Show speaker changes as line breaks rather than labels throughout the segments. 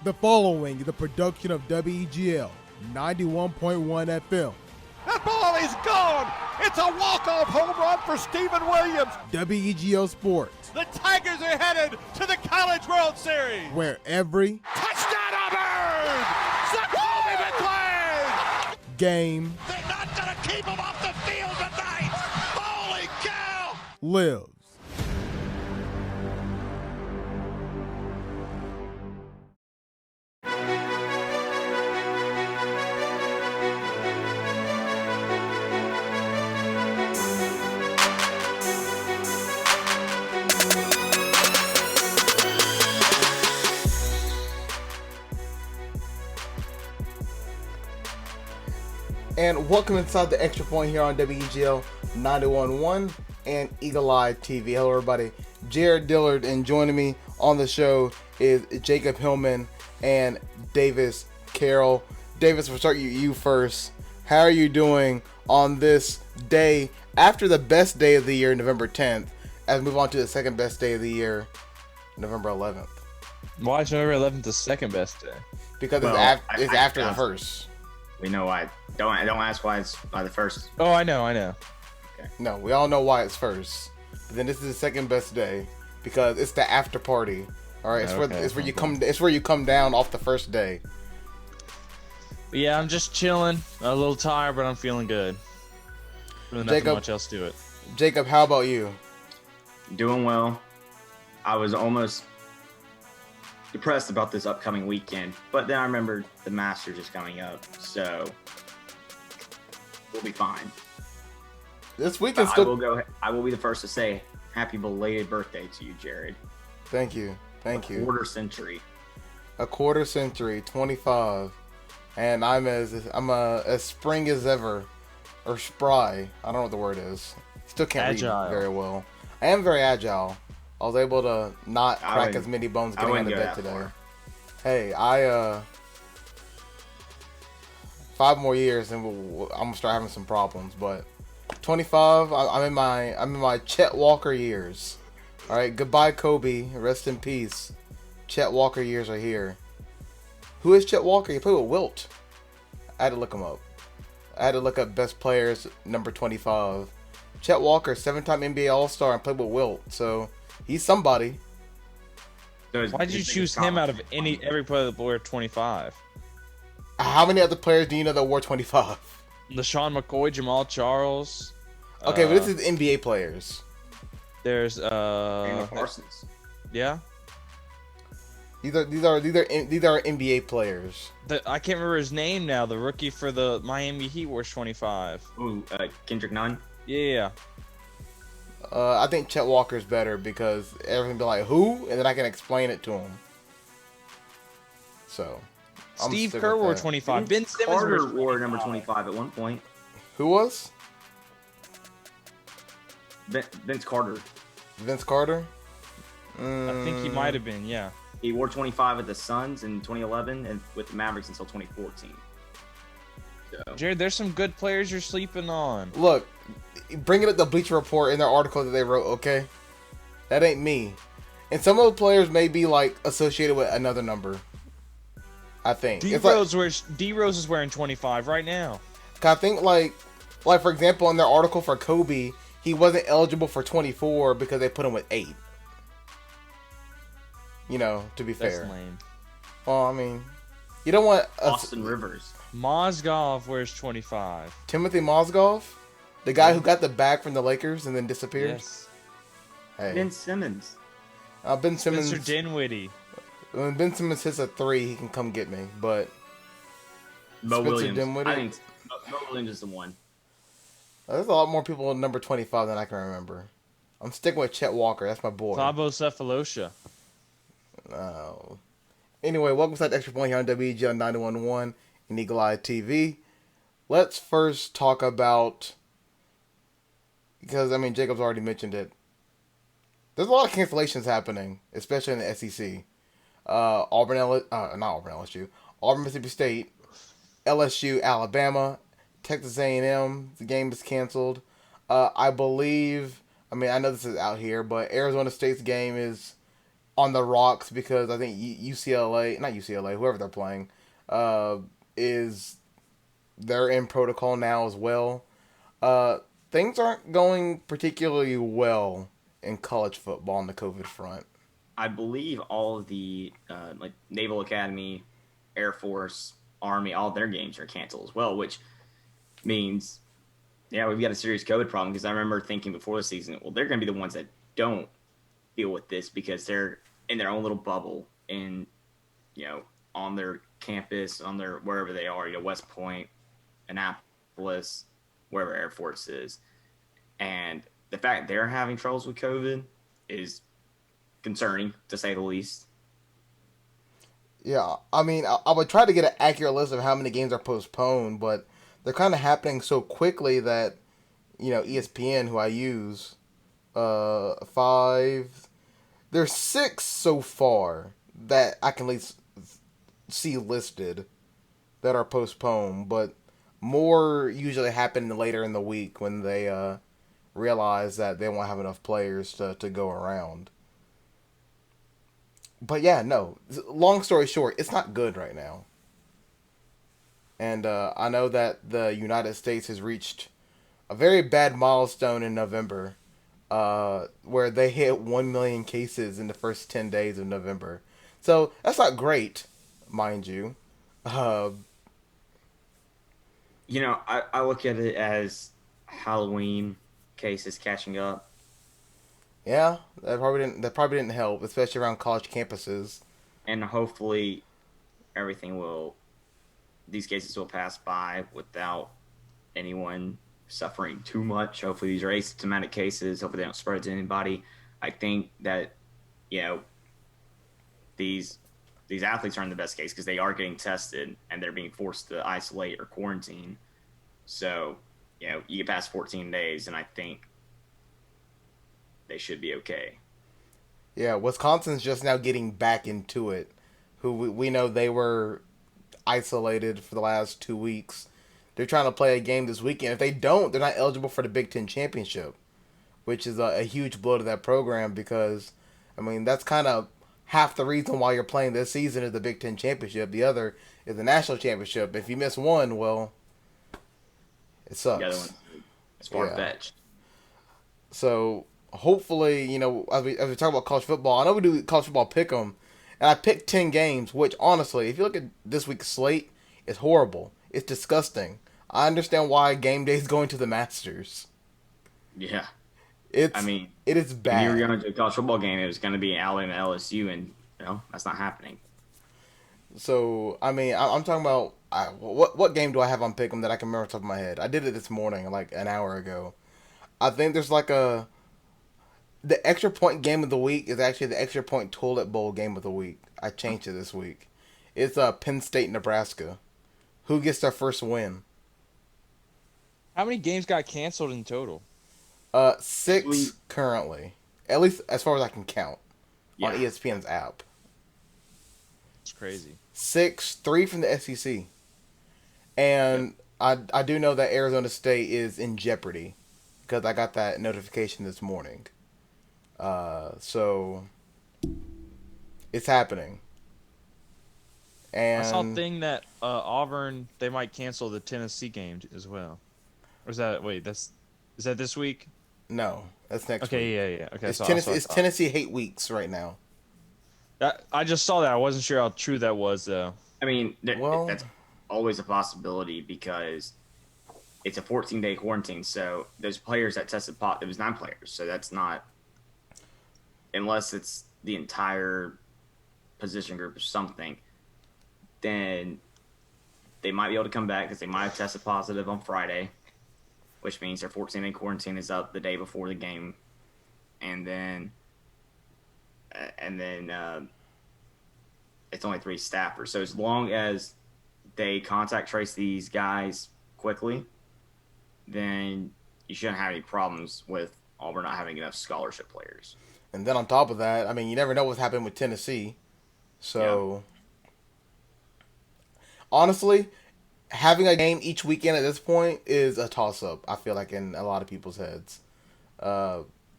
The following is a production of WEGL 91.1 FM.
That ball is gone. It's a walk-off home run for Stephen Williams.
WEGL Sports,
The Tigers are headed to the College World Series.
where every
Touchdown Auburn! Zakoby McClain!
game
They're not going to keep him off the field tonight. Holy cow!
lives. And welcome inside the Extra Point here on WEGL 91.1 and Eagle Eye TV. Hello, everybody. Jared Dillard, and joining me on the show is Jacob Hillman and Davis Carroll. Davis, we'll start you first. How are you doing on this day after the best day of the year, November 10th, as we move on to the second best day of the year, November 11th?
Why is November 11th the second best day?
Because it's after the first.
We know why. Don't ask why it's by the first.
Oh, I know.
Okay.
No, we all know why it's first. But then this is the second best day because it's the after party. All right, it's where you come down off the first day.
Yeah, I'm just chilling. A little tired, but I'm feeling good. Really nothing much else to it.
Jacob, how about you?
Doing well. I was almost depressed about this upcoming weekend, but then I remembered the Masters is coming up, so we'll be fine.
This weekend
I will be the first to say happy belated birthday to you, Jared.
Thank you.
A quarter century.
A quarter century, 25, and I'm as spring as ever, or spry. I don't know what the word is. Still can't
agile.
read very well. I am very agile. I was able to not crack as many bones getting out of bed today.
Far.
Hey, 5 more years and I'm gonna start having some problems. But 25, I'm in my Chet Walker years. All right, goodbye Kobe, rest in peace. Chet Walker years are here. Who is Chet Walker? He played with Wilt. I had to look him up. I had to look up best players number 25. Chet Walker, 7-time NBA All-Star and played with Wilt. So he's somebody.
Why did you choose him out of every player that wore 25?
How many other players do you know that wore 25?
LaShawn McCoy, Jamal Charles.
Okay, but this is NBA players.
There's
Daniel Parsons.
Yeah.
These are NBA players.
I can't remember his name now. The rookie for the Miami Heat wears 25.
Ooh, Kendrick Nunn.
Yeah.
I think Chet Walker's better because everything be like, who? And then I can explain it to him. So,
Steve Kerr wore 25. Ben Simmons
Carter wore number 25 at one point.
Who was?
Vince Carter.
Vince Carter?
I think he might have been, yeah.
He wore 25 with the Suns in 2011 and with the Mavericks until 2014. So.
Jared, there's some good players you're sleeping on.
Look, bring it up the Bleacher Report in their article that they wrote, okay? That ain't me. And some of the players may be, like, associated with another number. I think.
D-Rose is wearing 25 right now.
I think, like for example, in their article for Kobe, he wasn't eligible for 24 because they put him with 8. You know, to be fair.
That's lame.
Well, I mean, you don't want...
Austin Rivers.
Mozgov wears 25.
Timothy Mozgov? The guy who got the bag from the Lakers and then disappeared?
Yes.
Hey.
Ben Simmons.
Ben Simmons...
Mr. Dinwiddie.
When Ben Simmons hits a 3, he can come get me, but...
Mo
Spencer
Williams.
Dinwiddie?
I think Mo Williams is the one.
There's a lot more people in number 25 than I can remember. I'm sticking with Chet Walker. That's my boy.
Thabo Cephalosha.
No. Anyway, welcome to the Extra Point here on WEGL 91.1 and Eagle Eye TV. Let's first talk about... Because, I mean, Jacob's already mentioned it. There's a lot of cancellations happening, especially in the SEC. Auburn, Mississippi State, LSU, Alabama, Texas A&M. The game is canceled. I believe. I mean, I know this is out here, but Arizona State's game is on the rocks because I think UCLA, not UCLA, whoever they're playing, is they're in protocol now as well. Things aren't going particularly well in college football on the COVID front.
I believe all of the like Naval Academy, Air Force, Army, all their games are canceled as well, which means, yeah, we've got a serious COVID problem. Because I remember thinking before the season, well, they're going to be the ones that don't deal with this because they're in their own little bubble in, on their campus, on their wherever they are, West Point, Annapolis, wherever Air Force is. And the fact they're having troubles with COVID is concerning, to say the least.
Yeah, I mean, I would try to get an accurate list of how many games are postponed, but they're kind of happening so quickly that, ESPN, who I use, 5, there's 6 so far that I can at least see listed that are postponed, but more usually happen later in the week when they realize that they won't have enough players to go around. But yeah, no. Long story short, it's not good right now. And I know that the United States has reached a very bad milestone in November, where they hit 1 million cases in the first 10 days of November. So that's not great, mind you.
I look at it as Halloween cases catching up.
Yeah, that probably didn't help, especially around college campuses.
And hopefully these cases will pass by without anyone suffering too much. Hopefully these are asymptomatic cases. Hopefully they don't spread to anybody. I think that, these athletes are in the best case because they are getting tested and they're being forced to isolate or quarantine. So, you get past 14 days and I think they should be okay.
Yeah, Wisconsin's just now getting back into it. Who we know they were isolated for the last 2 weeks. They're trying to play a game this weekend. If they don't, they're not eligible for the Big Ten championship, which is a huge blow to that program because, that's kind of half the reason why you're playing this season is the Big Ten championship. The other is the national championship. If you miss one, well, it sucks.
The other one is far-fetched.
So hopefully, as we talk about college football, I know we do college football pick'em, and I picked 10 games, which honestly, if you look at this week's slate, it's horrible. It's disgusting. I understand why game day is going to the Masters.
Yeah.
It is bad.
If you were going to a college football game, it was going to be Alabama LSU, and that's not happening.
So I'm talking about what game do I have on pick'em that I can remember off the top of my head? I did it this morning, like an hour ago. I think there's the extra point game of the week is actually the extra point toilet bowl game of the week. I changed it this week. It's Penn State, Nebraska. Who gets their first win?
How many games got canceled in total?
6 currently. At least as far as I can count on ESPN's app.
It's crazy.
6, 3 from the SEC. And I do know that Arizona State is in jeopardy because I got that notification this morning. So it's happening. And
I saw a thing that Auburn, they might cancel the Tennessee game as well. Or is that is that this week?
No, that's next week.
Yeah. Okay,
it's Tennessee hate weeks right now.
I just saw that. I wasn't sure how true that was, though.
That's always a possibility because it's a 14-day quarantine. So those players that tested positive, there was 9 players. So that's not, unless it's the entire position group or something, then they might be able to come back because they might have tested positive on Friday, which means their 14-day quarantine is up the day before the game, and then it's only 3 staffers. So as long as they contact trace these guys quickly, then you shouldn't have any problems with Auburn not having enough scholarship players.
And then on top of that, you never know what's happening with Tennessee. So, honestly, having a game each weekend at this point is a toss-up, I feel like, in a lot of people's heads.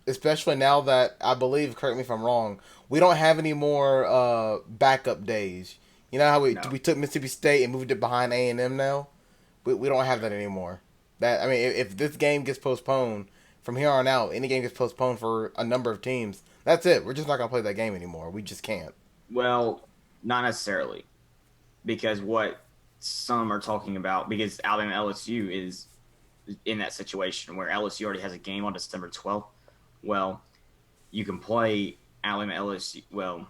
Especially now that, I believe, correct me if I'm wrong, we don't have any more backup days. You know how we
No.
we took Mississippi State and moved it behind A&M now? We don't have that anymore. That I mean, if this game gets postponed from here on out, any game gets postponed for a number of teams, that's it. We're just not gonna play that game anymore. We just can't.
Well, not necessarily, because what some are talking about, because Alabama LSU is in that situation where LSU already has a game on December 12th. Well, you can play Alabama LSU. Well,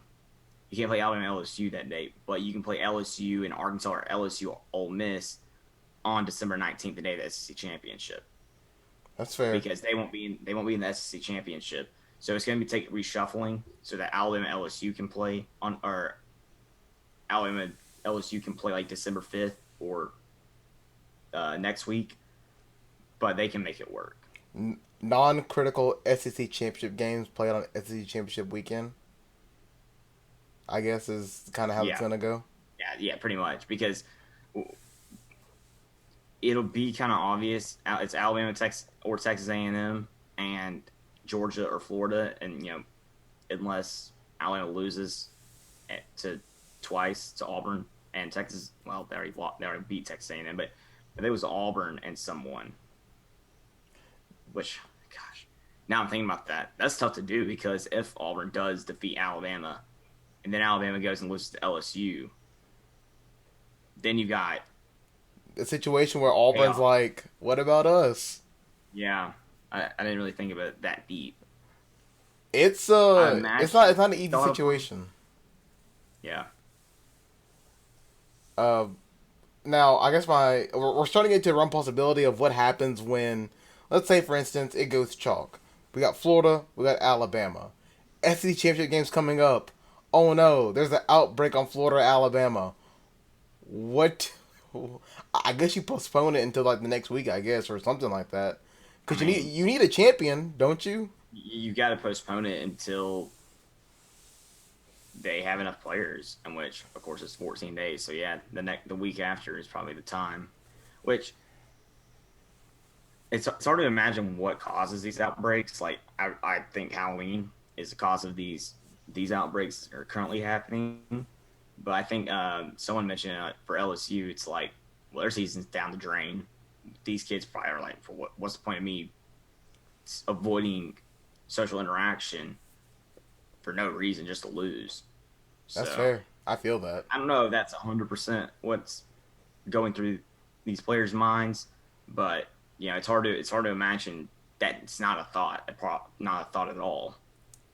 you can't play Alabama LSU that day, but you can play LSU and Arkansas or LSU Ole Miss on December 19th, the day of the SEC championship,
That's fair.
because they won't be in the SEC championship. So it's going to be take reshuffling so that Alabama LSU can play on, or Alabama LSU can play like December 5th or next week, but they can make it work.
Non-critical SEC championship games played on SEC championship weekend, I guess, is kind of how it's gonna go.
Yeah, pretty much, because it'll be kind of obvious. It's Alabama, Texas, or Texas A&M, and Georgia or Florida, and unless Alabama loses to twice to Auburn and Texas, well, they already beat Texas A&M, but if it was Auburn and someone, which, gosh, now I'm thinking about that. That's tough to do, because if Auburn does defeat Alabama, and then Alabama goes and loses to LSU, then you got
A situation where Auburn's like, what about us?
I didn't really think about it that deep.
It's it's not an easy situation.
Yeah.
Now I guess we're starting to get to a run possibility of what happens when, let's say for instance, it goes chalk. We got Florida, we got Alabama. SEC championship games coming up. Oh no, there's an outbreak on Florida, Alabama. What? I guess you postpone it until like the next week, I guess, or something like that. Because you need a champion, don't you?
You got to postpone it until they have enough players, in which, of course, it's 14 days. So yeah, the week after is probably the time. Which it's hard to imagine what causes these outbreaks. Like I think Halloween is the cause of these outbreaks that are currently happening. But I think someone mentioned for LSU, it's like, well, their season's down the drain. These kids probably are like, for what's the point of me avoiding social interaction for no reason, just to lose?
That's fair. I feel that.
I don't know if that's 100% what's going through these players' minds, but it's hard to imagine that it's not a thought, not a thought at all.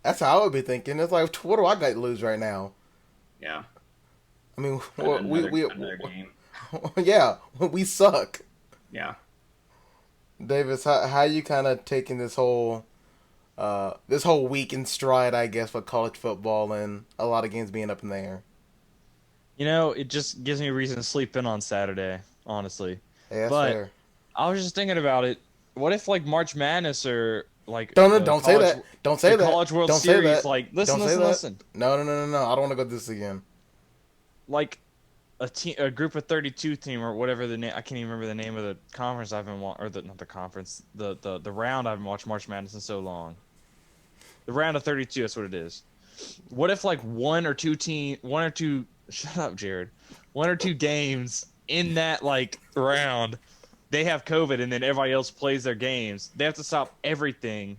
That's how I would be thinking. It's like, what do I got to lose right now?
Yeah.
I mean,
another game.
Yeah, we suck.
Yeah.
Davis, how you kind of taking this whole week in stride, I guess, with college football and a lot of games being up in the air?
It just gives me a reason to sleep in on Saturday, honestly.
Yeah, that's
but
fair.
I was just thinking about it. What if like March Madness or like
don't say that. Don't say that.
College World
don't
Series,
say that.
like listen.
No. I don't want to go through this again.
Like a group of 32 team or whatever the name. I can't even remember the name of the conference I've been watching, or not the conference, the round I've been watching March Madness in so long. The round of 32, that's what it is. What if like shut up, Jared. One or two games in that like round, they have COVID and then everybody else plays their games. They have to stop everything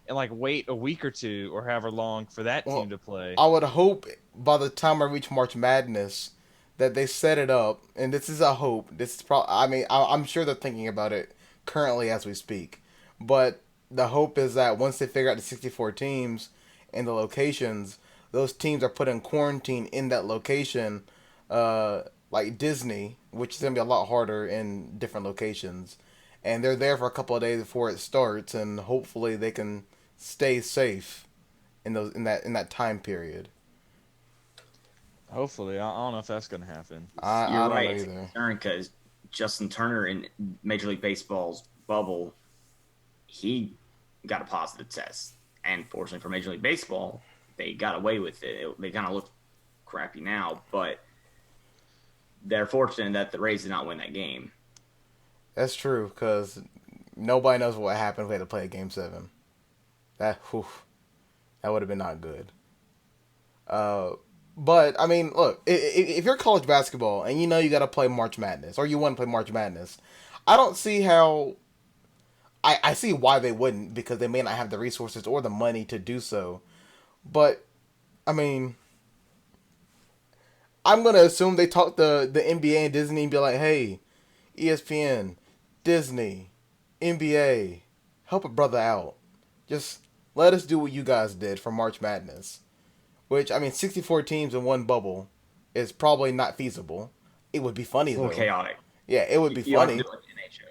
and like wait a week or two or however long for that team to play.
I would hope by the time I reach March Madness that they set it up, and this is a hope. This is I'm sure they're thinking about it currently as we speak. But the hope is that once they figure out the 64 teams and the locations, those teams are put in quarantine in that location, like Disney, which is going to be a lot harder in different locations. And they're there for a couple of days before it starts, and hopefully they can stay safe in that time period.
Hopefully. I don't know if that's going to happen.
I
You're
don't
right.
know
It's
either.
concerned because Justin Turner in Major League Baseball's bubble, he got a positive test. And fortunately for Major League Baseball, they got away with it. They kind of look crappy now, but they're fortunate that the Rays did not win that game.
That's true, because nobody knows what happened if we had to play a Game 7. That would have been not good. But I mean, look, if you're college basketball and you know you got to play March Madness or you want to play March Madness, I don't see how. I see why they wouldn't, because they may not have the resources or the money to do so. But I mean, I'm gonna assume they talk the NBA and Disney and be like, hey, ESPN, Disney, NBA, help a brother out. Just let us do what you guys did for March Madness. Which, I mean, 64 teams in one bubble is probably not feasible. It would be funny,
It's a little
though.
chaotic.
Yeah, it would be
You don't have to
funny.
do it like the NHL.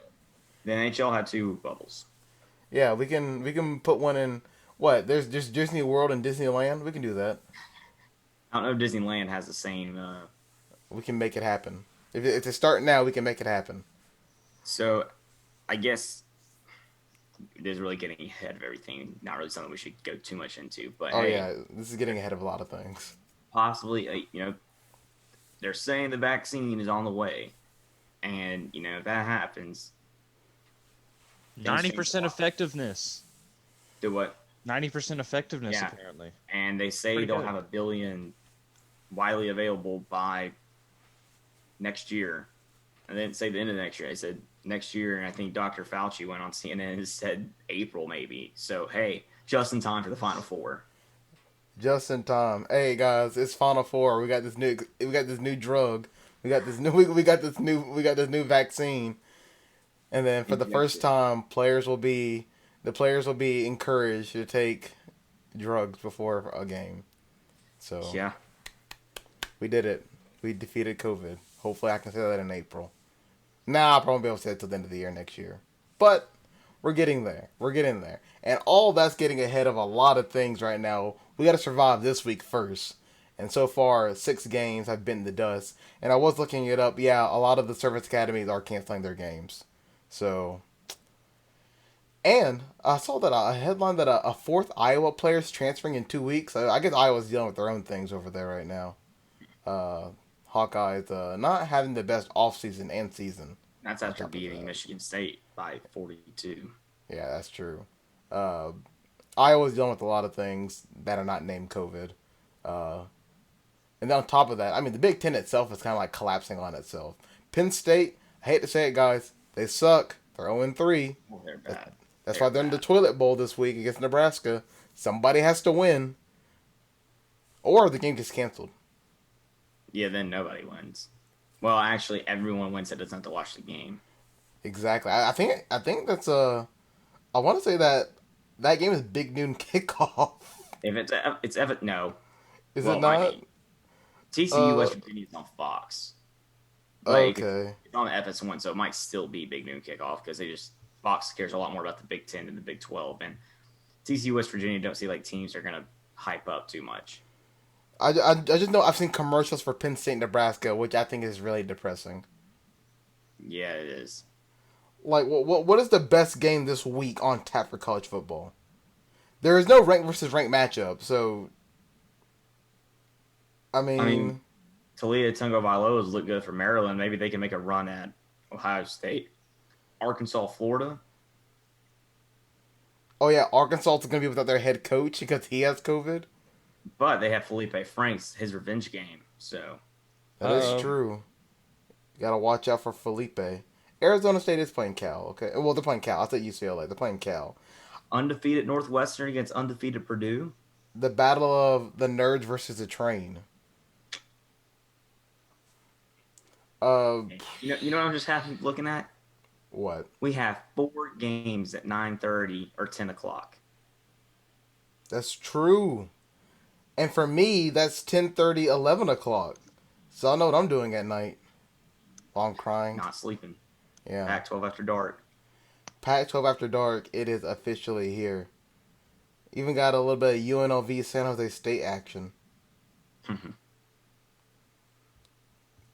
The NHL had 2 bubbles.
Yeah, we can put one in, what, there's just Disney World and Disneyland? We can do that.
I don't know if Disneyland has the same.
We can make it happen. If they start now, we can make it happen.
So, I guess it is really getting ahead of everything. Not really something we should go too much into. But
Oh,
hey,
yeah, this is getting ahead of a lot of things.
possibly, they're saying the vaccine is on the way, and if that happens,
90% effectiveness.
do what?
90% effectiveness,
Yeah.
apparently.
And they say
Pretty
they'll
good.
have 1 billion widely available by next year. And they didn't say the end of next year. They said next year, and I think Dr. Fauci went on CNN and said April maybe. So hey, just in time for the Final Four.
Just in time. Hey guys, it's Final Four. We got this new drug. We got this new vaccine. And then for the first time, the players will be encouraged to take drugs before a game. So
Yeah.
we did it. We defeated COVID. Hopefully I can say that in April. Nah, I'll probably be able to say it till the end of the year next year. But we're getting there. We're getting there. And all that's getting ahead of a lot of things right now. We got to survive this week first. And so far, 6 games have bitten the dust. And I was looking it up. Yeah, a lot of the service academies are canceling their games. So, and I saw that a headline that a fourth Iowa player is transferring in 2 weeks. I guess Iowa's dealing with their own things over there right now. Hawkeyes not having the best offseason and season.
That's after beating Michigan State by 42.
Yeah, that's true. Iowa's dealing with a lot of things that are not named COVID. And then on top of that, I mean, the Big Ten itself is kind of like collapsing on itself. Penn State, I hate to say it, guys, they suck. They're 0-3.
Well, they're bad.
That's why they're in the toilet bowl this week against Nebraska. Somebody has to win. Or the game gets canceled.
Yeah, then nobody wins. Well, actually, everyone wins that doesn't have to watch the game.
Exactly. I think that's I want to say that game is big noon kickoff.
If it's no.
Is
Well,
it not?
I mean, TCU West Virginia is on Fox.
Okay.
It's on FS1, so it might still be big noon kickoff because Fox cares a lot more about the Big Ten than the Big 12, and TCU West Virginia don't see like teams are gonna hype up too much.
I just know I've seen commercials for Penn State, Nebraska, which I think is really depressing.
Yeah, it is.
Like, what is the best game this week on tap for college football? There is no ranked versus ranked matchup, so I mean
Talia Tagovailoa look good for Maryland. Maybe they can make a run at Ohio State. Arkansas, Florida.
oh yeah, Arkansas is going to be without their head coach because he has COVID.
But they have Felipe Franks, his revenge game. So
That is true. You got to watch out for Felipe. Arizona State is playing Cal, okay? Well, they're playing Cal. I said UCLA. They're playing Cal.
undefeated Northwestern against undefeated Purdue.
The battle of the nerds versus the train.
You know what I'm just happy looking at?
What?
We have 4 games at 9:30 or 10 o'clock.
That's true. And for me, that's 10:30, 11 o'clock. So I know what I'm doing at night. While I'm crying.
Not sleeping.
Yeah.
Pac-12 after dark.
Pac-12 After Dark, it is officially here. Even got a little bit of UNLV San Jose State action.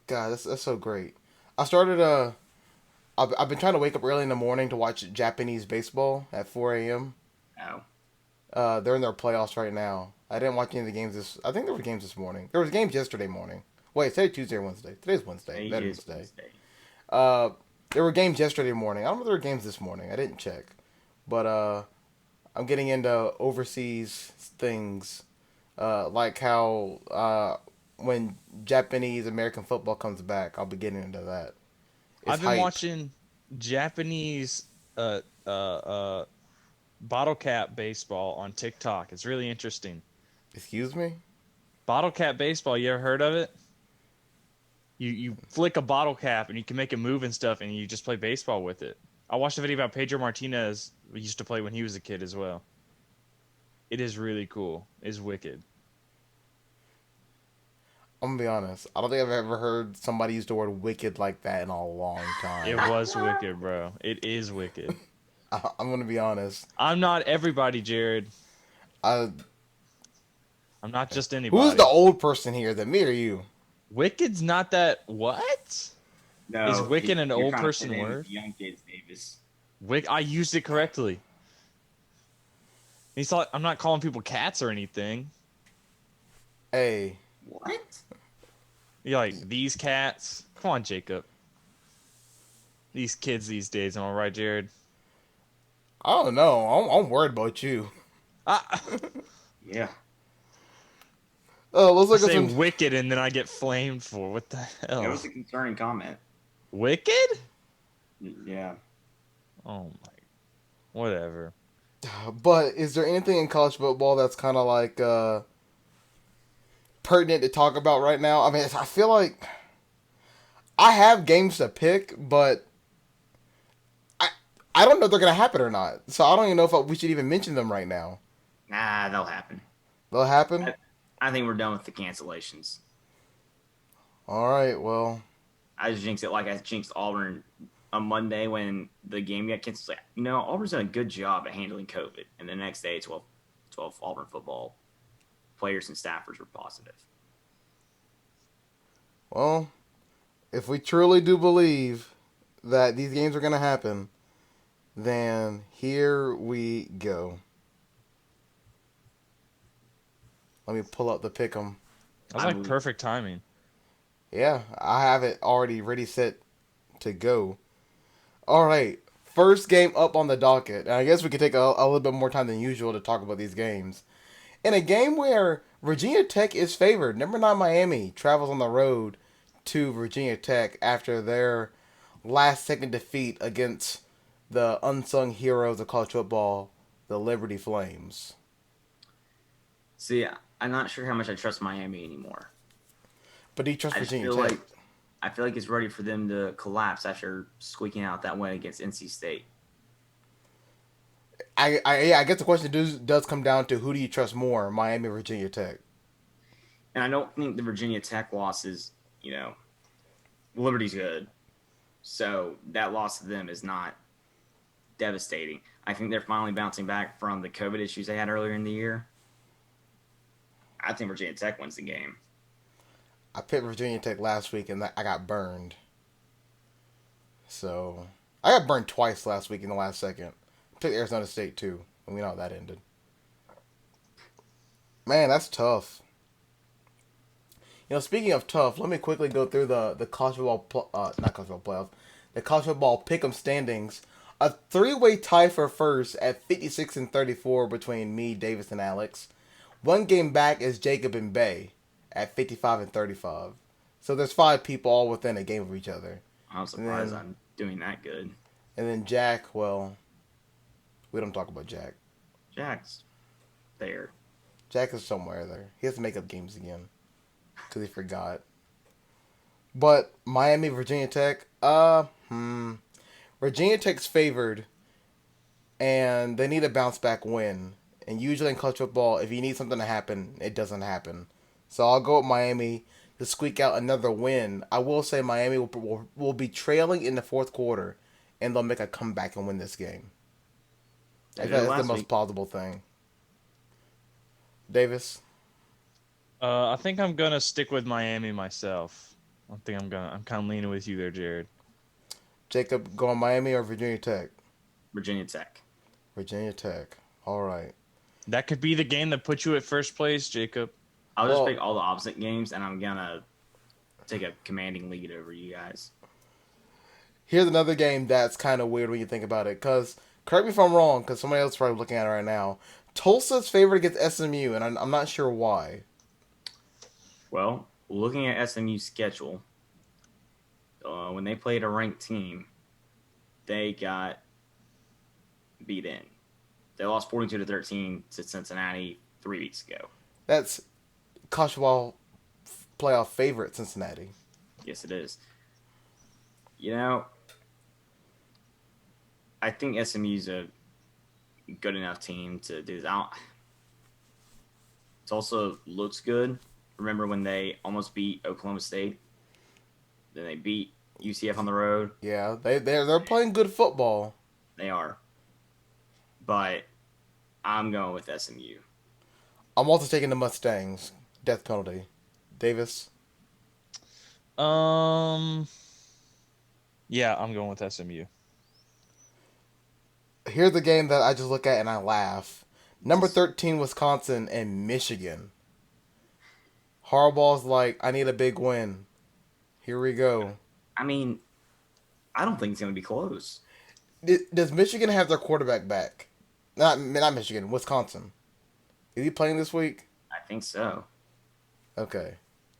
God, that's so great. I started I've been trying to wake up early in the morning to watch Japanese baseball at 4 a.m.
Oh.
They're in their playoffs right now. I didn't watch any of the games I think there were games this morning. There was games yesterday morning. Wait, today Tuesday or Wednesday? Today's Wednesday. Veterans Day. There were games yesterday morning. I don't know if there were games this morning. I didn't check. But I'm getting into overseas things. Like how when Japanese American football comes back, I'll be getting into that. It's
I've been
hype.
watching Japanese bottle cap baseball on TikTok. It's really interesting.
Excuse me?
Bottle cap baseball, you ever heard of it? You flick a bottle cap and you can make it move and stuff, and you just play baseball with it. I watched a video about Pedro Martinez. We used to play when he was a kid as well. It is really cool. It's wicked.
I'm gonna be honest. I don't think I've ever heard somebody use the word wicked like that in a long
It
time.
was wicked, bro. It is wicked.
I'm gonna be honest.
I'm not everybody, Jared.
Uh,
I'm not just
who's
anybody.
the old person here? The me or you?
Wicked's not that. What?
No,
Is wicked an
you're
old
trying to
person
fit in with
word?
Young kids, Davis.
I used it correctly. He's like, I'm not calling people cats or anything.
Hey,
What?
You're like, these cats? Come on, Jacob. These kids these days, am I right, Jared?
I don't know. I'm worried about you.
I
Yeah.
Let's look at
say
some.
wicked and then I get flamed for. What the
That
hell?
was a concerning comment.
Wicked?
Yeah.
Oh my. Whatever.
But is there anything in college football that's kind of like pertinent to talk about right now? I mean, I feel like I have games to pick, but I don't know if they're gonna happen or not. So I don't even know if we should even mention them right now.
Nah, they'll happen.
They'll happen.
I think we're done with the cancellations.
All right. Well,
I just jinxed it like I jinxed Auburn on Monday when the game got canceled. Like, Auburn's done a good job at handling COVID. And the next day, 12 Auburn football players and staffers were positive.
well, if we truly do believe that these games are gonna happen, then here we go. Let me pull up the pick'em.
That's like perfect timing.
Yeah, I have it already ready set to go. All right, first game up on the docket. And I guess we could take a little bit more time than usual to talk about these games. In a game where Virginia Tech is favored, number 9 Miami travels on the road to Virginia Tech after their last-second defeat against the unsung heroes of college football, the Liberty Flames.
See, I'm not sure how much I trust Miami anymore.
But do you trust
I just
Virginia
feel
Tech?
I feel like it's ready for them to collapse after squeaking out that win against NC State.
I guess the question does come down to who do you trust more, Miami or Virginia Tech?
And I don't think the Virginia Tech loss is, Liberty's good. So that loss to them is not devastating. I think they're finally bouncing back from the COVID issues they had earlier in the year. I think Virginia Tech wins the game.
I picked Virginia Tech last week and I got burned. So, I got burned twice last week in the last second. I picked Arizona State too, and we know how that ended. Man, that's tough. Speaking of tough, let me quickly go through the college football, not college football playoff, the college football pick'em standings. A three-way tie for first at 56 and 34 between me, Davis, and Alex. One game back is Jacob and Bay at 55 and 35. So there's 5 people all within a game of each other.
I'm surprised I'm doing that good.
And then Jack, well, we don't talk about Jack.
Jack's there.
Jack is somewhere there. He has to make up games again because he forgot. But Miami, Virginia Tech, Virginia Tech's favored, and they need a bounce back win. And usually in college football, if you need something to happen, it doesn't happen. So I'll go with Miami to squeak out another win. I will say Miami will be trailing in the fourth quarter, and they'll make a comeback and win this game. I think that's the most plausible thing. Davis?
I think I'm gonna stick with Miami myself. I'm kind of leaning with you there, Jared.
Jacob, going Miami or Virginia Tech?
Virginia Tech.
Virginia Tech. All right.
That could be the game that puts you at first place, Jacob.
I'll just pick all the opposite games, and I'm gonna take a commanding lead over you guys.
Here's another game that's kind of weird when you think about it, because correct me if I'm wrong, because somebody else is probably looking at it right now. Tulsa's favored against SMU, and I'm not sure why.
Well, looking at SMU's schedule, when they played a ranked team, they got beat in. They lost 42-13 to Cincinnati 3 weeks ago.
That's college football playoff favorite Cincinnati.
Yes, it is. You know, I think SMU's a good enough team to do this. It also looks good. Remember when they almost beat Oklahoma State? Then they beat UCF on the road.
Yeah, they're playing good football.
They are. But I'm going with SMU.
I'm also taking the Mustangs. Death penalty. Davis.
Yeah, I'm going with SMU.
Here's a game that I just look at and I laugh. Number 13, Wisconsin and Michigan. Harbaugh's like, I need a big win. Here we go.
I mean, I don't think it's going to be close.
Does Michigan have their quarterback back? Not Michigan, Wisconsin. Is he playing this week?
I think so.
Okay.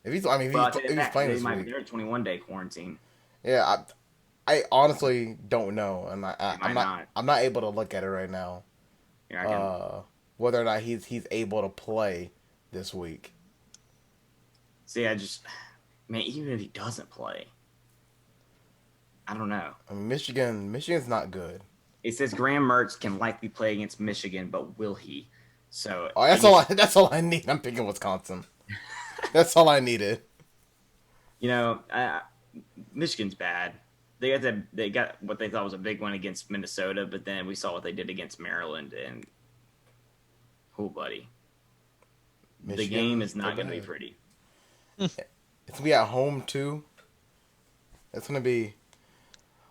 If he's
Well,
playing this week.
They're a 21-day quarantine.
Yeah, I honestly don't know, and
I'm
not able to look at it right now. Whether or not he's able to play this week.
See, even if he doesn't play, I don't know.
I mean, Michigan's not good.
It says Graham Mertz can likely play against Michigan, but will he? So
that's all I need. I'm picking Wisconsin. That's all I needed.
You know, Michigan's bad. They got what they thought was a big one against Minnesota, but then we saw what they did against Maryland, and buddy, the game is not going to be pretty.
It's gonna be at home too. It's gonna be.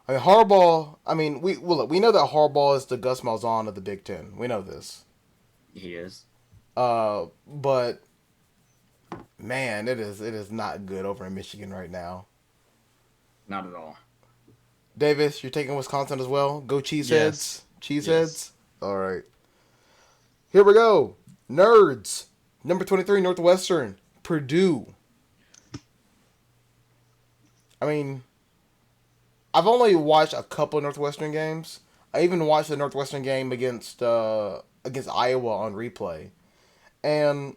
I mean, Harbaugh. I mean, we know that Harbaugh is the Gus Malzahn of the Big Ten. We know this.
He is.
But man, it is not good over in Michigan right now.
Not at all.
Davis, you're taking Wisconsin as well? Go Cheeseheads?
Yes.
Cheeseheads?
Yes.
All right. Here we go. Nerds. Number 23, Northwestern. Purdue. I mean, I've only watched a couple of Northwestern games. I even watched the Northwestern game against Iowa on replay. And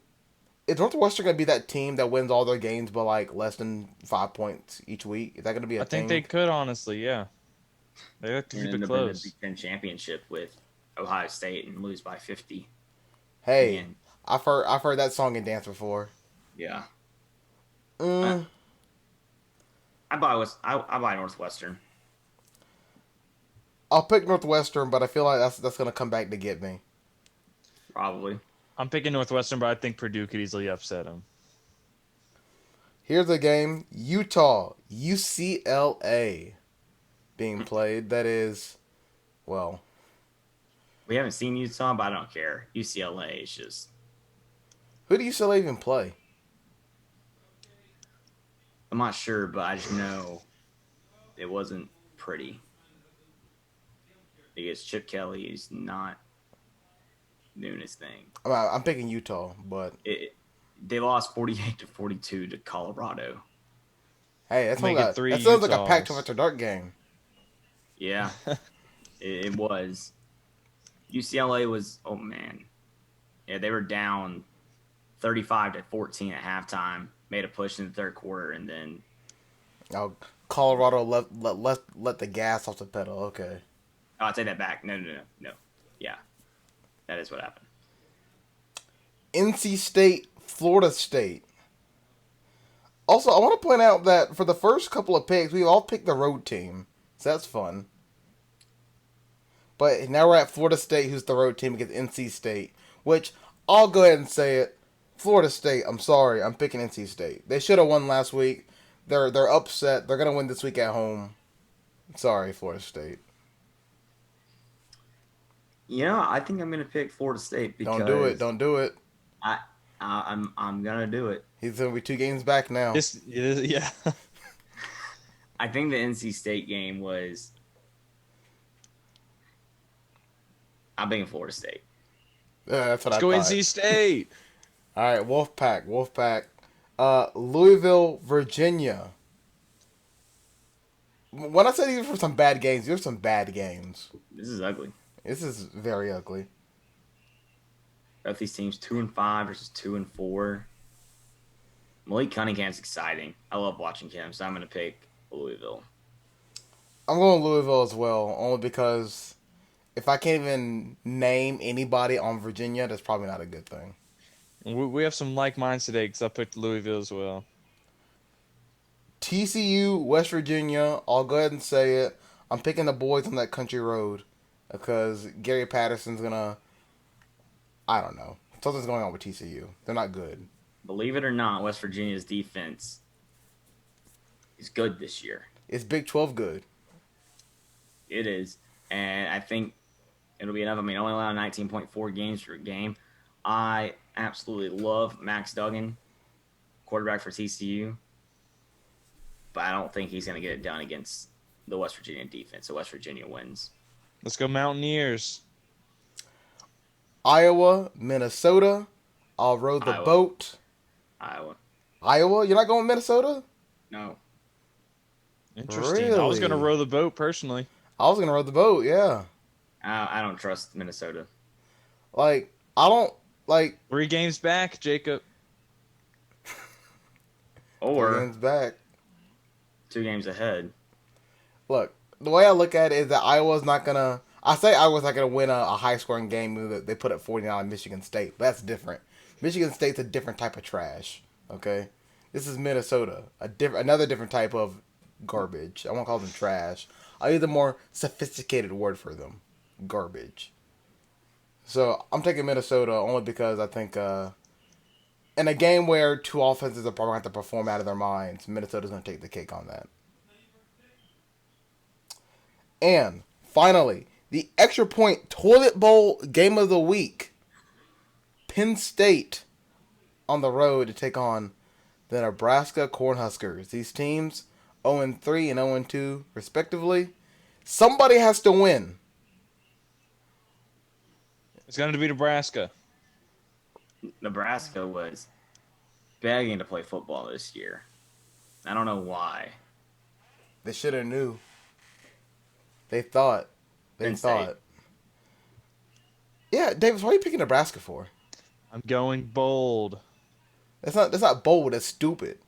is Northwestern going to be that team that wins all their games by like less than 5 points each week? Is that going to be a thing?
I think they could, honestly, yeah. They have to keep it close.
The Big Ten championship with Ohio State and lose by 50.
Hey,
Man.
I've heard that song and dance before.
Yeah.
Mm.
I buy Northwestern.
I'll pick Northwestern, but I feel like that's going to come back to get me.
Probably.
I'm picking Northwestern, but I think Purdue could easily upset them.
Here's a game. Utah, UCLA being played. That is, well.
We haven't seen Utah, but I don't care. UCLA is just...
Who do UCLA even play?
I'm not sure, but I just know it wasn't pretty. Because Chip Kelly is not doing his thing.
I'm picking Utah, but
they lost 48-42 to Colorado.
Hey, that sounds like a Pac-12 after dark game.
Yeah, it was. UCLA was, oh man, yeah, they were down 35-14 at halftime. Made a push in the third quarter, and then
Colorado let the gas off the pedal. Okay.
Oh, I'll take that back. No. Yeah, that is what happened.
NC State, Florida State. Also, I want to point out that for the first couple of picks, we all picked the road team. So that's fun. But now we're at Florida State, who's the road team against NC State. Which, I'll go ahead and say it. Florida State, I'm sorry. I'm picking NC State. They should have won last week. They're upset. They're going to win this week at home. Sorry, Florida State.
Yeah, I think I'm going to pick Florida State because...
Don't do it.
I'm going to do it.
He's going to be 2 games back now.
Yeah.
I think the NC State game was... I'm being Florida State.
That's what
Let's
I
go
thought.
NC State.
All right, Wolfpack. Louisville, Virginia. When I say these are some bad games, these are some bad games.
This is ugly.
This is very ugly.
Both these teams 2-5 versus 2-4. Malik Cunningham's exciting. I love watching him, so I'm going to pick Louisville.
I'm going Louisville as well, only because if I can't even name anybody on Virginia, that's probably not a good thing.
We have some like minds today because I picked Louisville as well.
TCU, West Virginia, I'll go ahead and say it. I'm picking the boys on that country road because Gary Patterson's going to, I don't know. Something's going on with TCU. They're not good.
Believe it or not, West Virginia's defense is good this year.
It's Big 12 good.
It is. And I think it'll be enough. I mean, only allow 19.4 games per game. I absolutely love Max Duggan, quarterback for TCU. But I don't think he's going to get it done against the West Virginia defense. So West Virginia wins.
Let's go Mountaineers.
Iowa, Minnesota. I'll row the
Iowa.
boat.
Iowa.
You're not going Minnesota?
No.
Interesting. I was
Really?
going to row the boat personally.
I was going to row the boat, yeah.
I don't trust Minnesota.
Like, I don't, like...
3 games back, Jacob.
Or
Games back.
2 games ahead.
Look, the way I look at it is that Iowa's not going to... I say Iowa's not going to win a high-scoring game that they put at 49 on Michigan State, but that's different. Michigan State's a different type of trash, okay? This is Minnesota, another different type of garbage. I won't call them trash. I'll use a more sophisticated word for them. Garbage. So, I'm taking Minnesota only because I think... in a game where 2 offenses are probably going to have to perform out of their minds, Minnesota's going to take the cake on that. And, finally, the Extra Point Toilet Bowl Game of the Week. Penn State on the road to take on the Nebraska Cornhuskers. These teams 0-3 and 0-2 respectively. Somebody has to win.
It's going to be Nebraska.
Nebraska was begging to play football this year. I don't know why.
They should have knew. They thought.
Penn State.
Yeah, Davis, why are you picking Nebraska for?
I'm going bold.
That's not bold. That's stupid.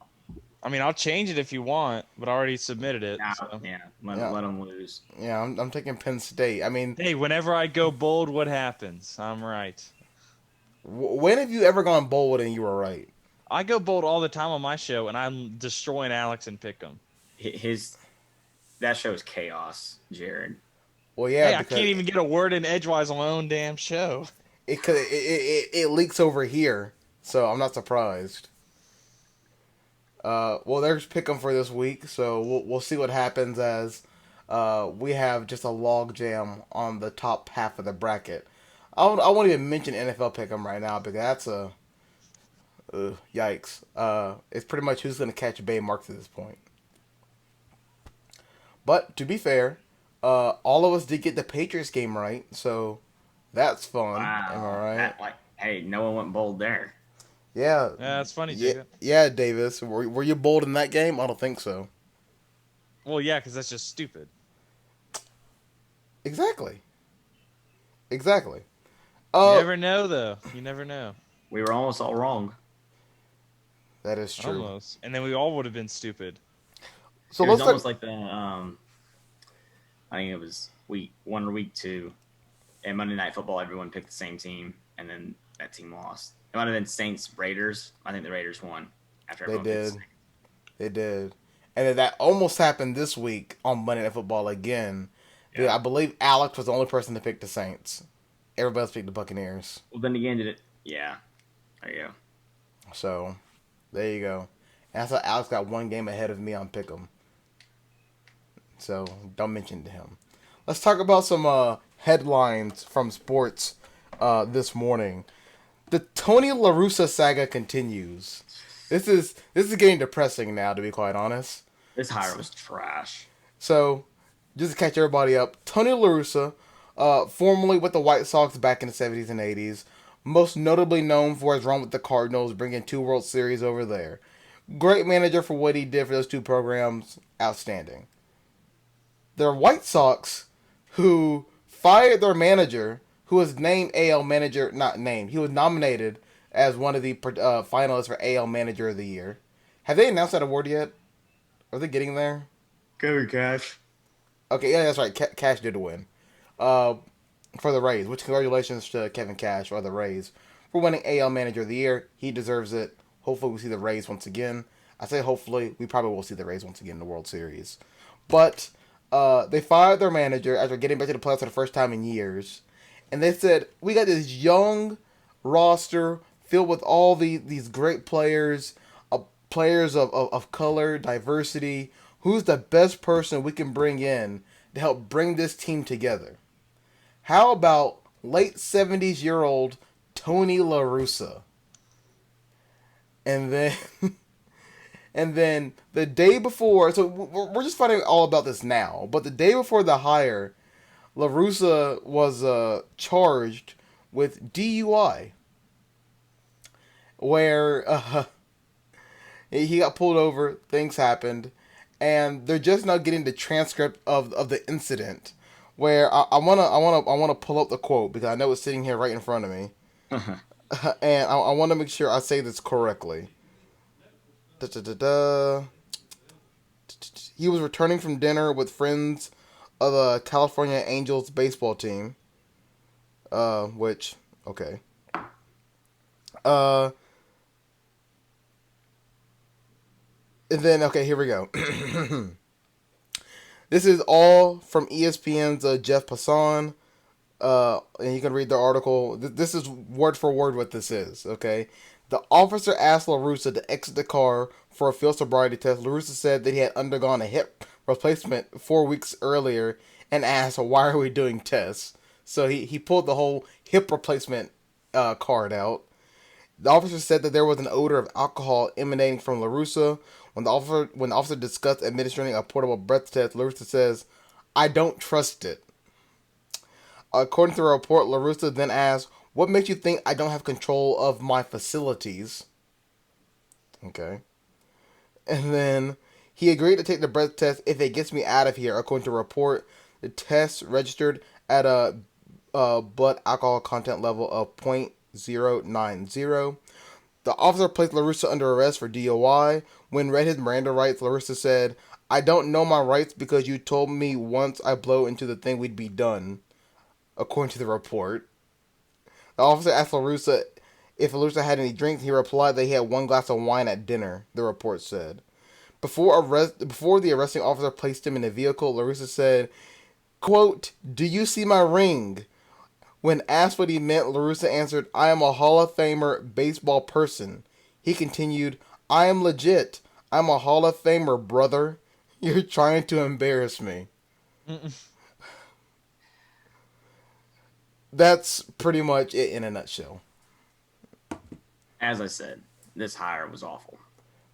I mean, I'll change it if you want, but I already submitted it.
Nah,
So.
yeah, let them lose.
Yeah, I'm taking Penn State. I mean,
Hey, whenever I go bold, what happens? I'm right.
when have you ever gone bold and you were right?
I go bold all the time on my show, and I'm destroying Alex and Pick'em.
That show is chaos, Jared.
Well, yeah,
Hey, I
because
can't even get a word in edgewise on my own damn show.
it leaks over here, so I'm not surprised. Well, there's Pick'em for this week, so we'll see what happens as we have just a log jam on the top half of the bracket. I won't even mention NFL Pick'em right now because that's a yikes. It's pretty much who's going to catch Bay Marks at this point. But to be fair, all of us did get the Patriots game right, so that's fun.
Wow.
Am I right?
Hey, no one went bold there.
Yeah.
Yeah, that's funny,
Yeah,
Jacob.
yeah, Davis. Were you bold in that game? I don't think so.
Well, yeah, because that's just stupid.
Exactly. You
never know, though. You never know.
We were almost all wrong.
That is true.
Almost. And then we all would have been stupid.
So
It was
let's
almost
talk.
like the I think it was week 1 or week 2, and Monday Night Football. Everyone picked the same team, and then that team lost. It might have been Saints Raiders. I think the Raiders won after
They
everyone picked the
did.
Saints.
They did. And then that almost happened this week on Monday Night Football again.
Yeah.
I believe Alex was the only person to pick the Saints. Everybody else picked the Buccaneers.
Well, then again, did it? Yeah. There you go.
So, there you go. And that's how Alex got 1 game ahead of me on Pick'em. So, don't mention it to him. Let's talk about some headlines from sports this morning. The Tony La Russa saga continues. This is getting depressing now, to be quite honest.
This hire was trash.
So, just to catch everybody up, Tony La Russa Formerly with the White Sox back in the 70s and 80s. Most notably known for his run with the Cardinals, bringing 2 World Series over there. Great manager for what he did for those 2 programs. Outstanding. The White Sox, who fired their manager, who was named AL Manager, not named, he was nominated as one of the finalists for AL Manager of the Year. Have they announced that award yet? Are they getting there?
Go Cash.
Okay, yeah, that's right. Cash did win. For the Rays, which congratulations to Kevin Cash or the Rays for winning AL Manager of the Year. He deserves it. Hopefully we see the Rays once again. I say hopefully, we probably will see the Rays once again in the World Series. But they fired their manager after getting back to the playoffs for the first time in years. And they said, we got this young roster filled with all these great players, players of color, diversity. Who's the best person we can bring in to help bring this team together? How about late 70s-year-old Tony La Russa? And then, and then the day before, so we're just finding out all about this now. But the day before the hire, La Russa was charged with DUI, where he got pulled over. Things happened, and they're just now getting the transcript of the incident. Where I wanna pull up the quote because I know it's sitting here right in front of me, and I want to make sure I say this correctly. He was returning from dinner with friends of the California Angels baseball team. Which okay. And then okay, here we go. This is all from ESPN's Jeff Passan, and you can read the article. This is word for word what this is, okay? The officer asked La Russa to exit the car for a field sobriety test. La Russa said that he had undergone a hip replacement 4 weeks earlier and asked, why are we doing tests? So he pulled the whole hip replacement card out. The officer said that there was an odor of alcohol emanating from La Russa. When the officer discussed administering a portable breath test, La Russa says, I don't trust it. According to the report, La Russa then asked, what makes you think I don't have control of my facilities? Okay. And then he agreed to take the breath test if it gets me out of here. According to the report, the test registered at a blood alcohol content level of 0.090. The officer placed La Russa under arrest for DUI. When read his Miranda rights, La Russa said, I don't know my rights because you told me once I blow into the thing we'd be done, according to the report. The officer asked La Russa if La Russa had any drinks. He replied that he had 1 glass of wine at dinner, the report said. Before the arresting officer placed him in a vehicle, La Russa said, quote, do you see my ring? When asked what he meant, La Russa answered, I am a Hall of Famer baseball person. He continued, I am legit. I'm a Hall of Famer, brother. You're trying to embarrass me. That's pretty much it in a nutshell.
As I said, this hire was awful.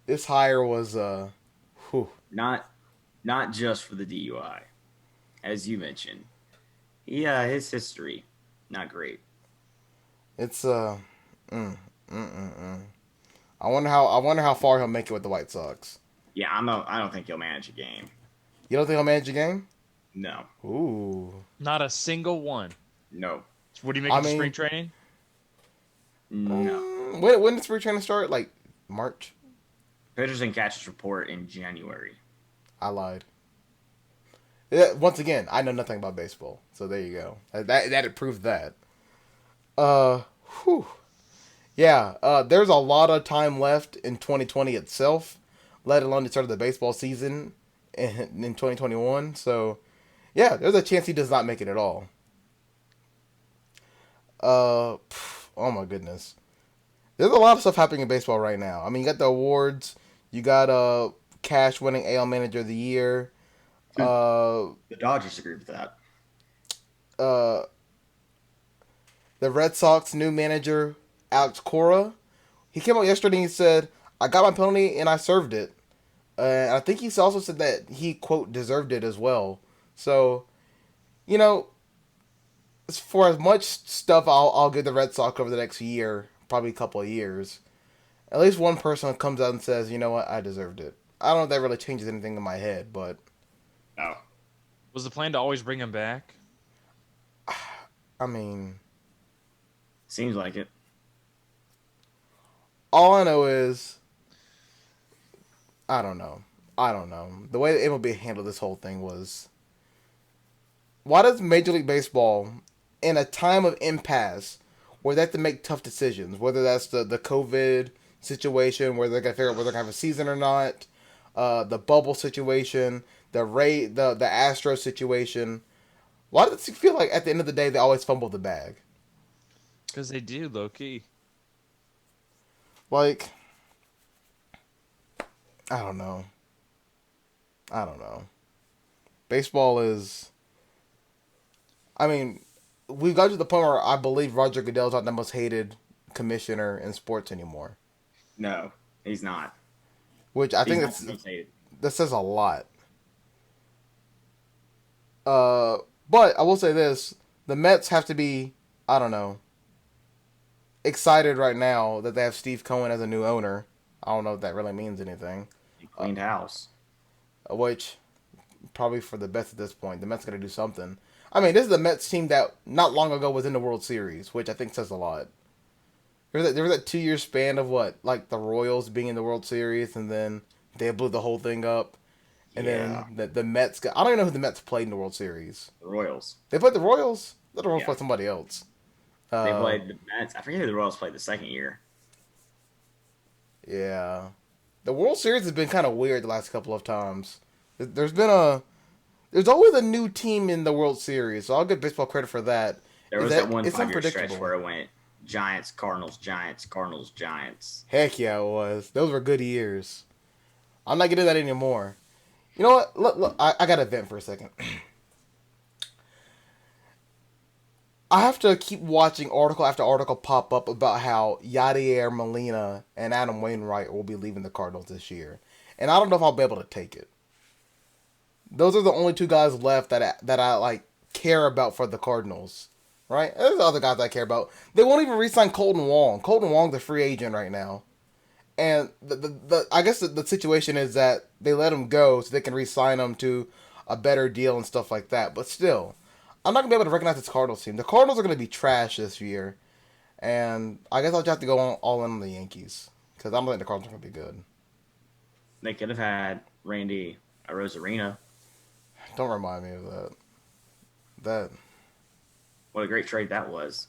This hire was,
Not just for the DUI. As you mentioned. Yeah, his history. Not great.
It's I wonder how far he'll make it with the White Sox.
Yeah, I don't think he'll manage a game.
You don't think he'll manage a game?
No.
Ooh.
Not a single one.
No.
What do you make of spring training?
No.
When did spring training start? Like March?
Pitchers and catchers report in January.
I lied. Yeah, once again, I know nothing about baseball, so there you go. That proved that. Yeah, there's a lot of time left in 2020 itself, let alone the start of the baseball season in 2021. So, yeah, there's a chance he does not make it at all. Oh my goodness. There's a lot of stuff happening in baseball right now. I mean, you got the awards. You got Cash winning AL Manager of the Year.
The Dodgers agree with that.
The Red Sox new manager, Alex Cora, he came out yesterday and he said, I got my penalty and I served it. And I think he also said that he, quote, deserved it as well. So, you know, for as much stuff I'll give the Red Sox over the next year, probably a couple of years, at least one person comes out and says, you know what, I deserved it. I don't know if that really changes anything in my head, but
No.
Was the plan to always bring him back?
I mean,
Seems like it.
all I know is I don't know. I don't know. The way the MLB handled this whole thing was, why does Major League Baseball, in a time of impasse, where they have to make tough decisions, whether that's the COVID situation, where they're gonna figure out whether they're gonna have a season or not, the bubble situation, the Astro situation. Why does it feel like at the end of the day they always fumble the bag?
Because they do, low key.
Like, I don't know. I don't know. Baseball is. I mean, we've got to the point where I believe Roger Goodell's not the most hated commissioner in sports anymore.
No, he's not.
Which I think that says a lot. But I will say this: the Mets have to be, I don't know, excited right now that they have Steve Cohen as a new owner. I don't know if that really means anything.
He cleaned house.
Which, probably for the best at this point. The Mets got to do something. I mean, this is the Mets team that not long ago was in the World Series, which I think says a lot. There was that 2-year span of what, like the Royals being in the World Series, and then they blew the whole thing up. And then the Mets got... I don't even know who the Mets played in the World Series.
The Royals.
They played the Royals? I thought the Royals played somebody else.
They played the Mets. I forget who the Royals played the second year.
Yeah. The World Series has been kind of weird the last couple of times. There's always a new team in the World Series, so I'll give baseball credit for that.
There was that one 5-year stretch where it went Giants, Cardinals, Giants, Cardinals, Giants.
Heck yeah, it was. Those were good years. I'm not getting that anymore. You know what? Look, I got to vent for a second. I have to keep watching article after article pop up about how Yadier Molina and Adam Wainwright will be leaving the Cardinals this year. And I don't know if I'll be able to take it. Those are the only two guys left that I like care about for the Cardinals, right? There's other guys I care about. They won't even re-sign Colton Wong. Colton Wong's a free agent right now, and I guess the situation is that they let him go so they can re-sign him to a better deal and stuff like that. But still, I'm not gonna be able to recognize this Cardinals team. The Cardinals are gonna be trash this year, and I guess I'll just have to go all in on the Yankees because I don't think the Cardinals are gonna be good.
They could have had Randy Arozarena.
Don't remind me of that.
What a great trade that was.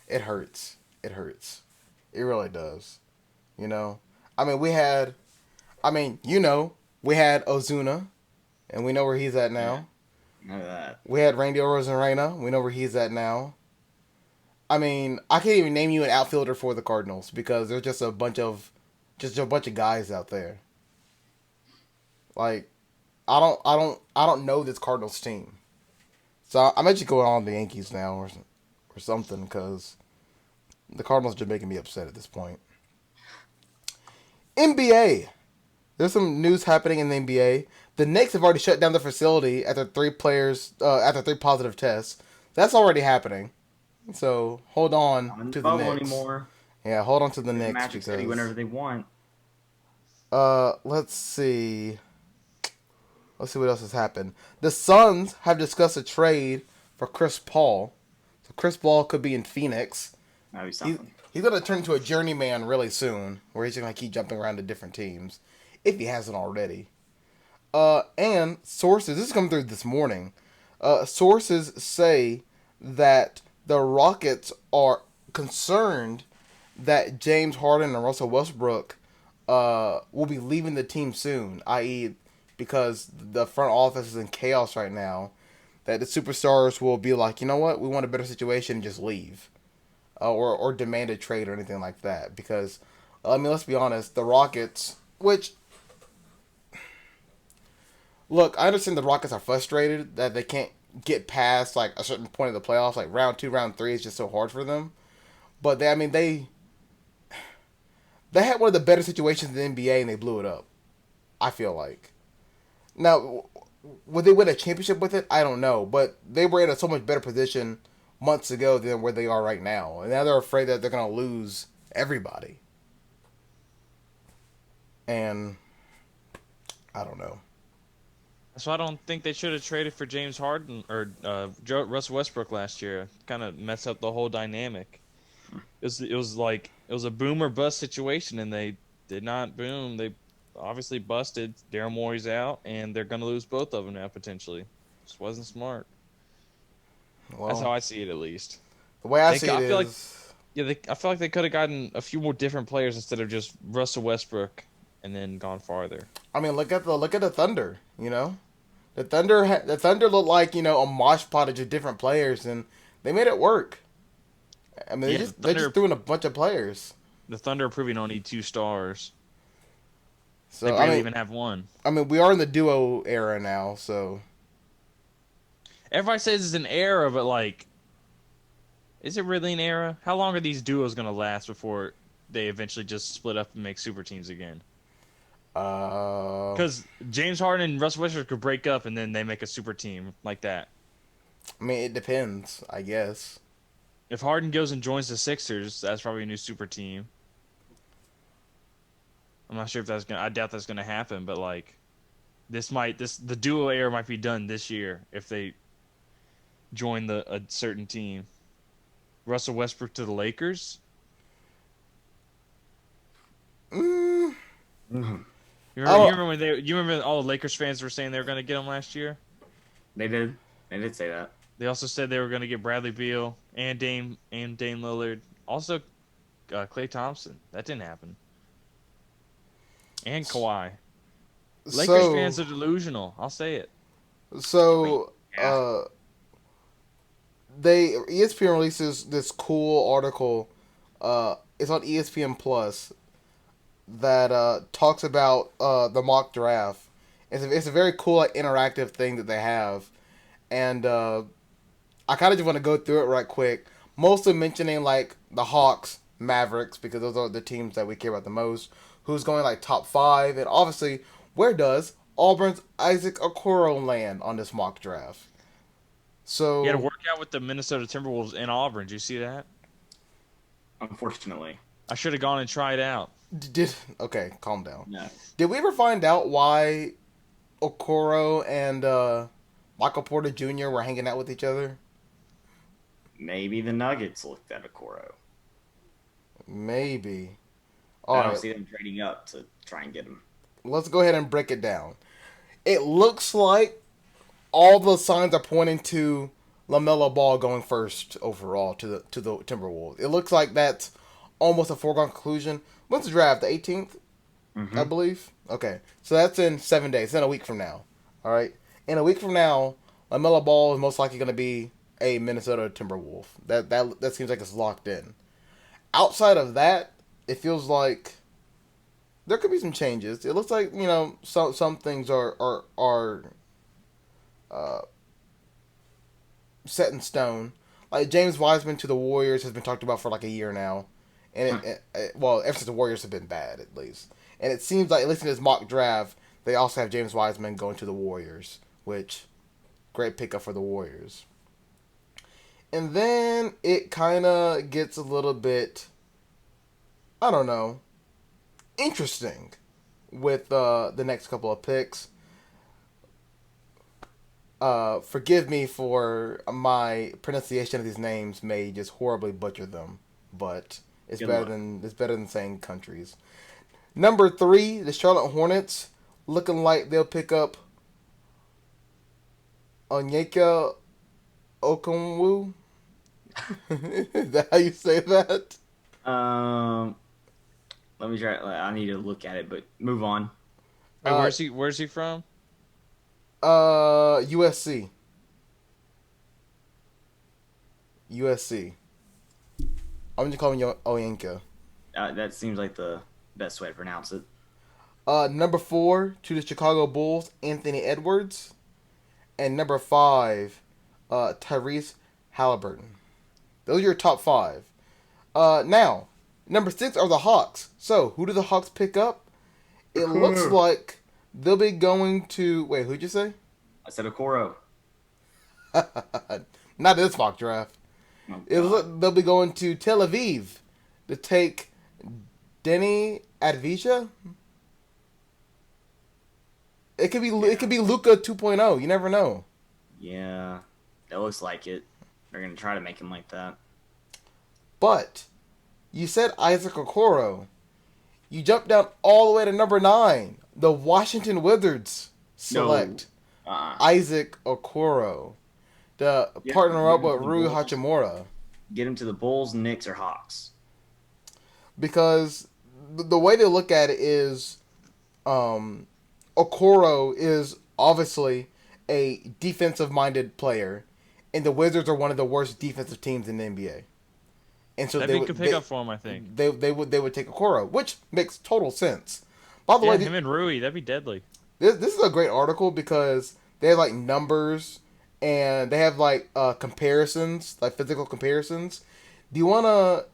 It hurts. It hurts. It really does. You know? I mean, we had Ozuna, and we know where he's at now.
None of that.
We had Randy Arozarena. We know where he's at now. I mean, I can't even name you an outfielder for the Cardinals because there's just a bunch of guys out there. Like, I don't know this Cardinals team. So I'm actually going on the Yankees now or something because the Cardinals are just making me upset at this point. NBA. There's some news happening in the NBA. The Knicks have already shut down the facility after 3 positive tests. That's already happening. So hold on to the Knicks.
Anymore.
Yeah, hold on to the Knicks
Magic City whenever they want.
Let's see. Let's see what else has happened. The Suns have discussed a trade for Chris Paul. So Chris Paul could be in Phoenix.
That'd be something.
He's going to turn into a journeyman really soon, where he's going to keep jumping around to different teams, if he hasn't already. And sources, this is coming through this morning. Sources say that the Rockets are concerned that James Harden and Russell Westbrook will be leaving the team soon, i.e., because the front office is in chaos right now, that the superstars will be like, you know what, we want a better situation and just leave. Or demand a trade or anything like that. Because, I mean, let's be honest, the Rockets, which, look, I understand the Rockets are frustrated that they can't get past, like, a certain point of the playoffs, like round 2, round 3 is just so hard for them. But, they had one of the better situations in the NBA and they blew it up, I feel like. Now, would they win a championship with it? I don't know, but they were in a so much better position months ago than where they are right now, and now they're afraid that they're going to lose everybody. And I don't know.
So I don't think they should have traded for James Harden or Russell Westbrook last year. Kind of messed up the whole dynamic. It was a boom or bust situation, and they did not boom. They obviously busted. Daryl Morey's out, and they're going to lose both of them now potentially. Just wasn't smart.
Well,
That's how I see it, at least.
The way I see it is,
I feel like they could have gotten a few more different players instead of just Russell Westbrook and then gone farther.
I mean, look at the Thunder. You know, the Thunder looked like a mosh pot of just different players, and they made it work. I mean, they just threw in a bunch of players.
The Thunder are proving only 2 stars.
So
they barely even have one.
I mean, we are in the duo era now, so.
Everybody says it's an era, but like, is it really an era? How long are these duos gonna last before they eventually just split up and make super teams again? Because James Harden and Russell Westbrook could break up and then they make a super team like that.
I mean, it depends, I guess.
If Harden goes and joins the Sixers, that's probably a new super team. I'm not sure if that's gonna. I doubt that's gonna happen, but like, the duo era might be done this year if they join a certain team. Russell Westbrook to the Lakers.
Mm.
Mm-hmm. You remember all the Lakers fans were saying they were going to get him last year?
They did. They did say that.
They also said they were going to get Bradley Beal and Dame Lillard. Also, Klay Thompson. That didn't happen. And Kawhi. Lakers fans are delusional. I'll say it.
So, ESPN releases this cool article. It's on ESPN Plus that talks about the mock draft. It's a very cool, like, interactive thing that they have, and I kind of just want to go through it right quick. Mostly mentioning like the Hawks, Mavericks, because those are the teams that we care about the most. Who's going like top 5, and obviously, where does Auburn's Isaac Okoro land on this mock draft? So
he had to work out with the Minnesota Timberwolves in Auburn. Did you see that?
Unfortunately,
I should have gone and tried out.
Okay, calm down.
No.
Did we ever find out why Okoro and Michael Porter Jr. were hanging out with each other?
Maybe the Nuggets looked at Okoro.
Maybe.
I don't see them trading up to try and get him.
Let's go ahead and break it down. It looks like all the signs are pointing to LaMelo Ball going first overall to the Timberwolves. It looks like that's almost a foregone conclusion. When's the draft? The 18th, I believe. Okay, so that's in 7 days. It's in a week from now. All right, in a week from now, LaMelo Ball is most likely going to be a Minnesota Timberwolf. That seems like it's locked in. Outside of that, it feels like there could be some changes. It looks like some things are set in stone. Like James Wiseman to the Warriors has been talked about for like a year now, and ever since the Warriors have been bad at least. And it seems like at least in this mock draft, they also have James Wiseman going to the Warriors, which great pickup for the Warriors. And then it kind of gets a little bit, I don't know, interesting with the next couple of picks. Forgive me for my pronunciation of these names, may just horribly butcher them, but it's better than saying countries. Number 3, the Charlotte Hornets, looking like they'll pick up Onyeka Okongwu. Is that how you say that?
Let me try. I need to look at it, but move on.
Wait, where's he from?
USC. USC. I'm just calling you Onyeka.
That seems like the best way to pronounce it.
Number 4 to the Chicago Bulls, Anthony Edwards, and number 5, Tyrese Halliburton. Those are your top 5. Now, number 6 are the Hawks. So, who do the Hawks pick up? It looks like they'll be going to... Wait, who'd you say?
I said Okoro.
Not this mock draft.
Oh,
They'll be going to Tel Aviv to take Denny Advisha. It could be Luca 2.0. You never know.
Yeah, that looks like it. They're gonna try to make him like that.
But you said Isaac Okoro. You jumped down all the way to number 9. The Washington Wizards select Isaac Okoro to partner up with Rui Hachimura.
Get him to the Bulls, Knicks, or Hawks.
Because the way to look at it is, Okoro is obviously a defensive-minded player, and the Wizards are one of the worst defensive teams in the NBA. And so
That'd be a good pickup for him, I think.
They would take Okoro, which makes total sense. By the way,
him and Rui, that'd be deadly.
This is a great article because they have like numbers and they have like comparisons, like physical comparisons. Do you want to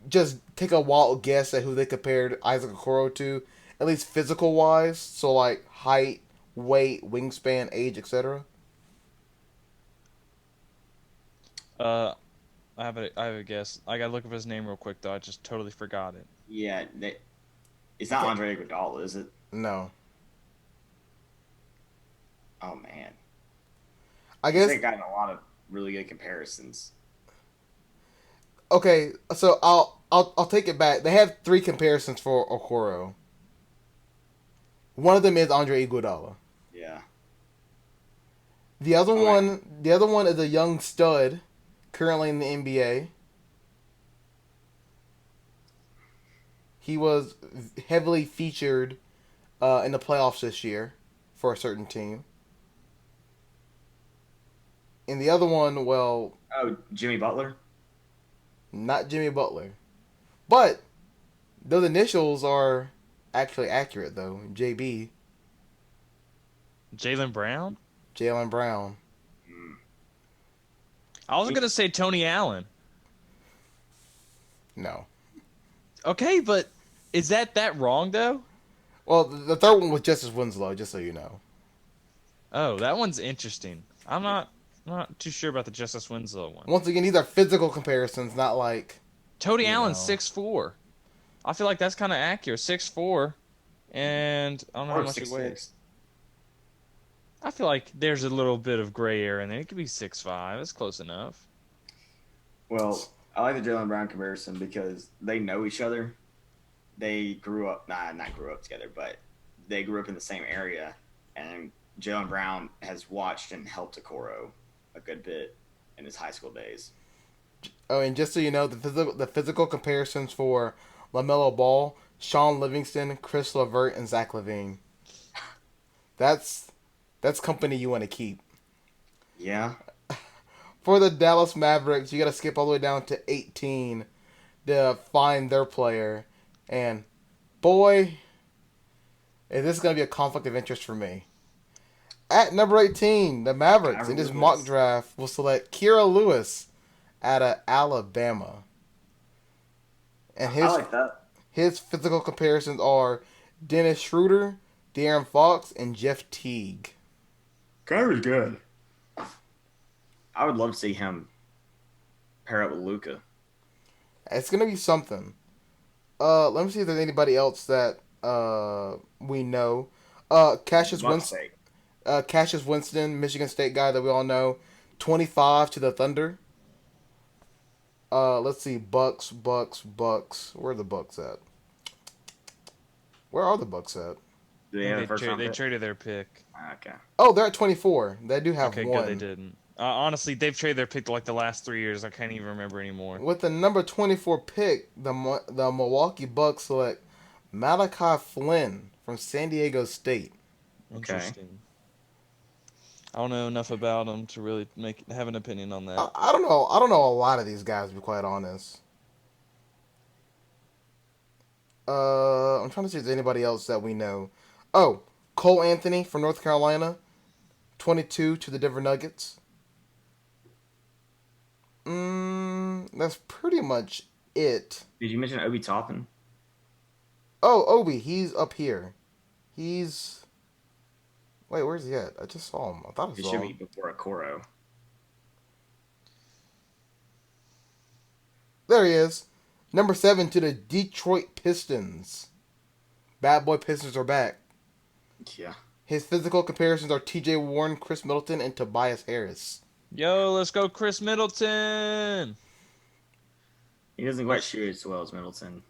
just take a wild guess at who they compared Isaac Okoro to, at least physical wise? So like height, weight, wingspan, age, etc.
I have a guess. I gotta look up his name real quick though. I just totally forgot it.
Yeah, it's not Andre Iguodala, is it?
No.
Oh man,
I guess
they got a lot of really good comparisons.
Okay, so I'll take it back. They have 3 comparisons for Okoro. One of them is Andre Iguodala.
Yeah.
The other one is a young stud, currently in the NBA. He was heavily featured in the playoffs this year for a certain team. And the other one, well...
Oh, Jimmy Butler?
Not Jimmy Butler. But those initials are actually accurate, though. JB.
Jaylen Brown?
Jaylen Brown.
I was going to say Tony Allen.
No.
Okay, but is that wrong, though?
Well, the third one was Justice Winslow, just so you know.
Oh, that one's interesting. I'm not too sure about the Justice Winslow one.
Once again, these are physical comparisons, not like...
Tony Allen's 6'4". I feel like that's kind of accurate. 6'4", and I don't know how much he weighs. I feel like there's a little bit of gray area in there. It could be 6'5". That's close enough.
Well, I like the Jaylen Brown comparison because they know each other. They grew up, not grew up together, but they grew up in the same area. And Jaylen Brown has watched and helped Okoro a good bit in his high school days.
Oh, and just so you know, the physical comparisons for LaMelo Ball, Sean Livingston, Chris LeVert, and Zach LaVine. That's company you want to keep.
Yeah.
For the Dallas Mavericks, you got to skip all the way down to 18 to find their player. And, boy, is this going to be a conflict of interest for me. At number 18, the Mavericks, in this mock draft, will select Kira Lewis out of Alabama. And
I like that.
His physical comparisons are Dennis Schroeder, De'Aaron Fox, and Jeff Teague.
Kyra's good. I would love to see him pair up with Luka.
It's going to be something. Let me see if there's anybody else that we know. Cassius Winston, Michigan State guy that we all know. 25 to the Thunder. Let's see. Bucks. Where are the Bucks at? Where are the Bucks at?
They traded their pick.
Okay.
Oh, they're at 24. They do have one.
Okay, good. They didn't. Honestly, they've traded their pick like the last 3 years. I can't even remember anymore.
With the number 24 pick, the Milwaukee Bucks select Malachi Flynn from San Diego State.
Interesting. I don't know enough about them to really have an opinion on that.
I don't know. I don't know a lot of these guys, to be quite honest. I'm trying to see if there's anybody else that we know. Oh, Cole Anthony from North Carolina, 22 to the Denver Nuggets. That's pretty much it.
Did you mention Obi Toppin?
Oh, Obi, he's up here. He's Wait, where's he at? I just saw him. I thought I
It
saw
should be
him.
before Okoro.
There he is. Number 7 to the Detroit Pistons. Bad boy Pistons are back.
Yeah.
His physical comparisons are T.J. Warren, Chris Middleton, and Tobias Harris.
Yo, let's go, Chris Middleton.
He doesn't quite shoot as well as Middleton.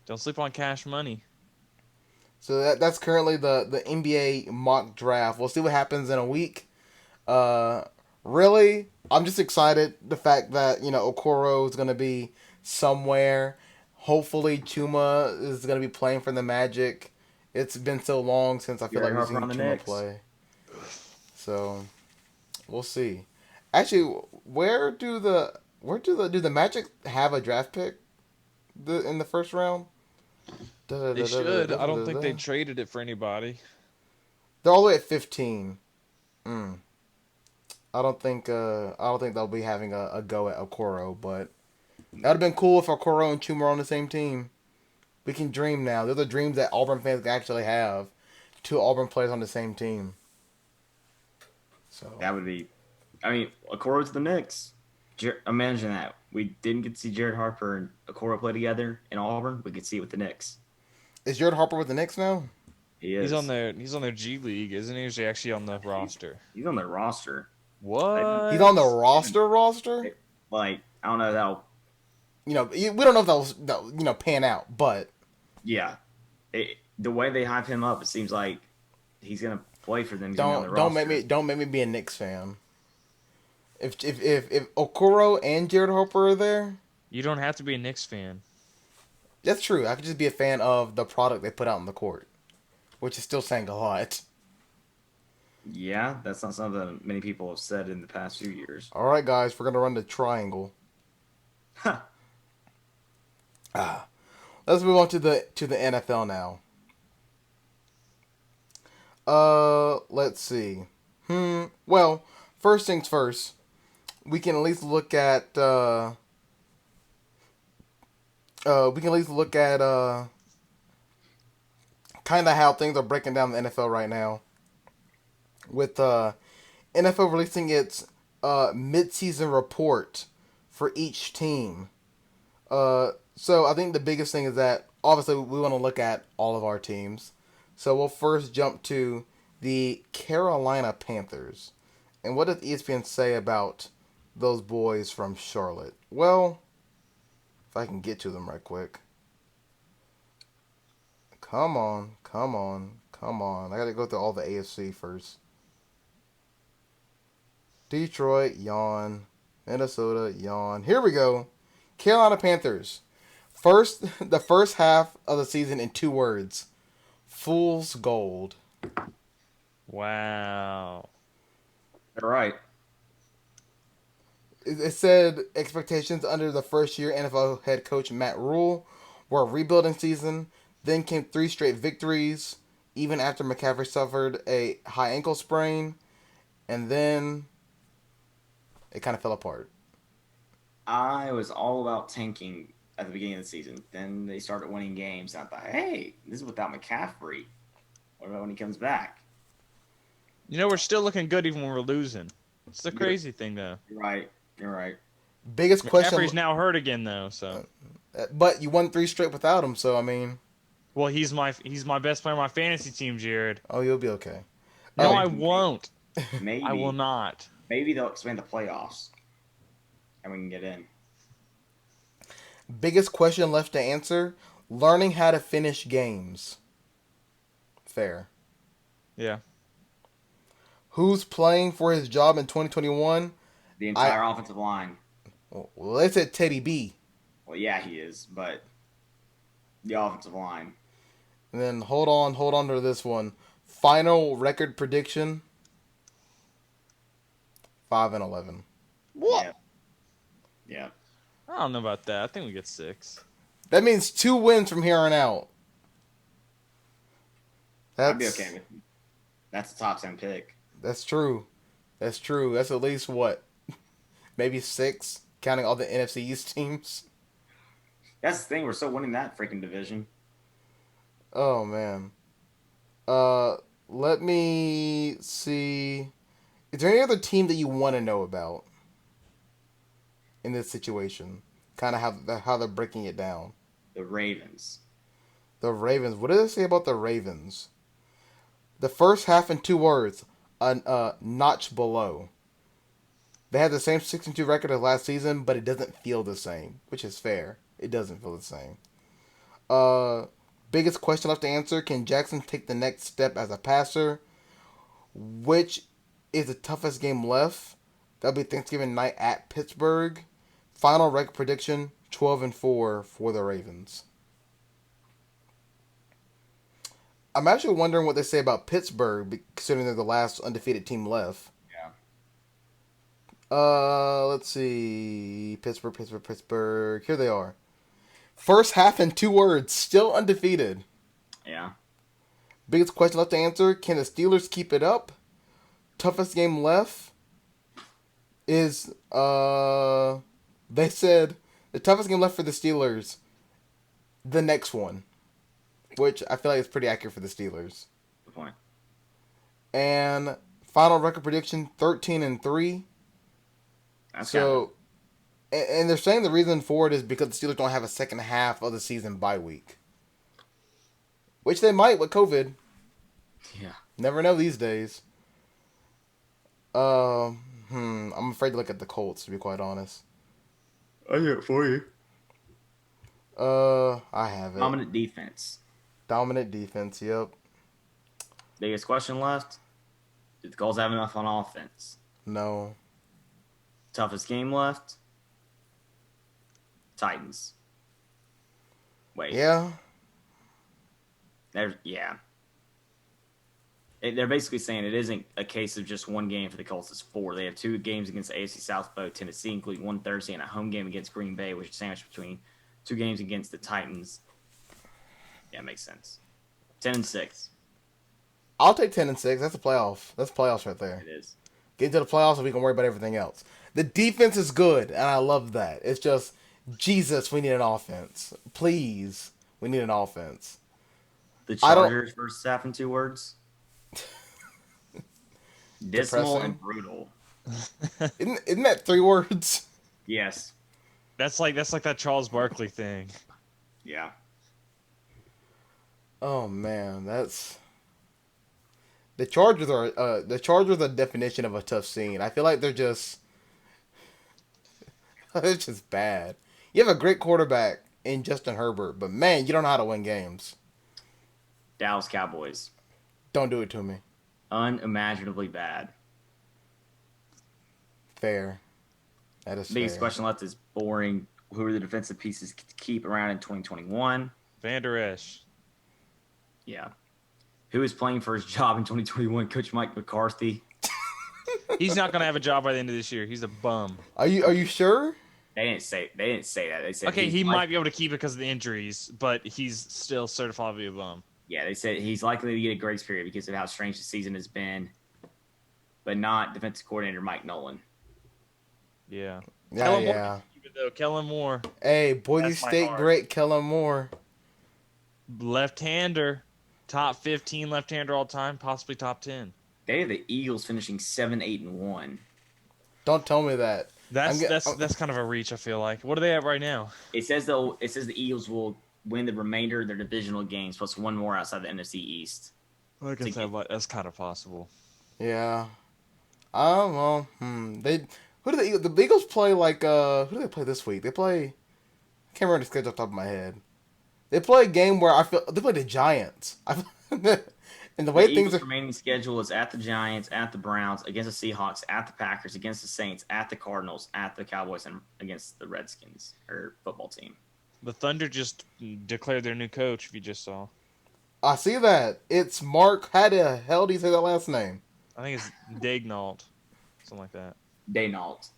Don't sleep on Cash Money.
So that's currently the NBA mock draft. We'll see what happens in a week. Really, I'm just excited. The fact that, Okoro is going to be somewhere. Hopefully, Chuma is going to be playing for the Magic. It's been so long since I feel
Jared
like we've
Harper
seen
on the
Chuma
Knicks.
play. So, we'll see. Actually, do the Magic have a draft pick in the first round?
They should. I don't think they traded it for anybody.
They're all the way at 15. I don't think they'll be having a go at Okoro, but that'd have been cool if Okoro and Chuma are on the same team. We can dream now. They're the dreams that Auburn fans can actually have. 2 Auburn players on the same team. So
That would be. I mean, Okoro to the Knicks. Imagine that. We didn't get to see Jared Harper and Okoro play together in Auburn. We could see it with the Knicks.
is Jared Harper with the Knicks now?
He is.
He's on their G League, isn't he? Or is he actually on the roster?
He's on their roster.
What?
He's on the roster.
Like, I don't know that.
We don't know if that'll pan out, but
Yeah. The way they hype him up, it seems like he's gonna play for them. He's gonna be on the roster.
don't make me be a Knicks fan. If Okoro and Jared Harper are there,
You don't have to be a Knicks fan.
that's true. I could just be a fan of the product they put out on the court, which is still saying a lot.
Yeah, that's not something that many people have said in the past few years.
All right, guys, we're gonna run the triangle. Let's move on to the NFL now. Let's see. Well, first things first. We can at least look at kind of how things are breaking down in the NFL right now. With NFL releasing its mid-season report for each team. So I think the biggest thing is that obviously we want to look at all of our teams. So we'll first jump to the Carolina Panthers. And what does ESPN say about those boys from Charlotte? Well, if I can get to them right quick. Come on. I gotta go through all the AFC first. Detroit, yawn. Minnesota, yawn. Here we go. Carolina Panthers. The first half of the season in 2 words. Fool's gold.
Wow.
All right.
It said expectations under the first-year NFL head coach Matt Rule were a rebuilding season. Then came 3 straight victories, even after McCaffrey suffered a high ankle sprain. And then it kind of fell apart.
I was all about tanking at the beginning of the season. Then they started winning games. And I thought, hey, this is without McCaffrey. What about when he comes back?
We're still looking good even when we're losing. It's the crazy thing, though.
You're right.
Biggest question.
McCaffrey's now hurt again, though. So,
but you won 3 straight without him, so I mean.
well, he's my best player on my fantasy team, Jared.
Oh, you'll be okay.
No, I won't.
Maybe
I will not.
Maybe they'll expand the playoffs, and we can get in.
Biggest question left to answer: learning how to finish games. Fair.
Yeah.
Who's playing for his job in 2021?
The entire offensive line.
Well, they said Teddy B.
Well, yeah, he is, but the offensive line.
And then hold on to this one. Final record prediction: 5-11.
What?
Yeah.
I don't know about that. I think we get 6.
That means 2 wins from here on out.
I'd be okay with it. That's a top 10 pick.
That's true. That's at least what? Maybe 6, counting all the NFC East teams.
That's the thing. We're still winning that freaking division.
Oh man. Let me see. Is there any other team that you want to know about in this situation? Kind of how they're breaking it down.
The Ravens.
The Ravens. What did they say about the Ravens? The first half in 2 words, a notch below. They had the same 6-2 record as last season, but it doesn't feel the same, which is fair. It doesn't feel the same. Biggest question left to answer: can Jackson take the next step as a passer? Which is the toughest game left? That'll be Thanksgiving night at Pittsburgh. Final record prediction: 12-4 for the Ravens. I'm actually wondering what they say about Pittsburgh, considering they're the last undefeated team left. Let's see. Pittsburgh. Here they are. First half in 2 words, still undefeated.
Yeah.
Biggest question left to answer: can the Steelers keep it up? Toughest game left is they said the toughest game left for the Steelers, the next one, which I feel like is pretty accurate for the Steelers.
Good point.
And final record prediction: 13-3.
That's
So, and they're saying the reason for it is because the Steelers don't have a second half of the season bye week, which they might with COVID.
yeah.
Never know these days. I'm afraid to look at the Colts, to be quite honest.
I do it for you.
I have it.
Dominant defense.
Dominant defense. Yep.
Biggest question left: did the Colts have enough on offense?
No.
Toughest game left: Titans. Wait.
Yeah.
Yeah. They're basically saying it isn't a case of just one game for the Colts. It's 4. They have 2 games against the AFC South, both Tennessee, including one Thursday, and a home game against Green Bay, which is sandwiched between 2 games against the Titans. Yeah, makes sense. 10-6.
I'll take 10-6. That's a playoff. That's playoffs right there.
It is.
Get into the playoffs and we can worry about everything else. The defense is good, and I love that. It's just, Jesus, we need an offense. Please, we need an offense.
The Chargers first half in 2 words. Dismal
Depressing.
and brutal.
Isn't that 3 words?
Yes.
That's like that Charles Barkley thing.
Yeah.
Oh man, that's the Chargers are the definition of a tough scene. I feel like they're just it's just bad. You have a great quarterback in Justin Herbert, but man, you don't know how to win games.
Dallas Cowboys.
Don't do it to me.
Unimaginably bad.
Fair. That is
Biggest
fair.
question left is boring. Who are the defensive pieces to keep around in 2021?
Van Der Esch.
Yeah. Who is playing for his job in 2021? Coach Mike McCarthy.
He's not gonna have a job by the end of this year. He's a bum.
Are you sure?
They didn't say that. They said
Okay,
he's
he might be able to keep it because of the injuries, but he's still certified to be a bum.
Yeah, they said he's likely to get a grace period because of how strange the season has been, but not defensive coordinator Mike Nolan.
Yeah.
Yeah,
Kellen Moore
yeah.
can keep it, though. Kellen Moore,
Hey, Boise
That's my
State
heart.
great Kellen Moore.
left-hander, top 15 left-hander all time, possibly top 10.
They have the Eagles finishing 7-8-1.
Don't tell me that.
That's kind of a reach. I feel like. What are they at right now?
It says the Eagles will win the remainder of their divisional games plus 1 more outside the NFC East.
I guess that's kind of possible.
Yeah. Well, who do the Eagles play like who do they play this week? They play I can't remember the schedule off the top of my head. They play a game where they play the Giants. And the way
The
things
Eagles'
are
remaining schedule is at the Giants, at the Browns, against the Seahawks, at the Packers, against the Saints, at the Cardinals, at the Cowboys, and against the Redskins or football team.
The Thunder just declared their new coach. If you just saw,
I see that. It's Mark. How the hell do you say that last name?
I think it's Daignault, something like that.
Daynault.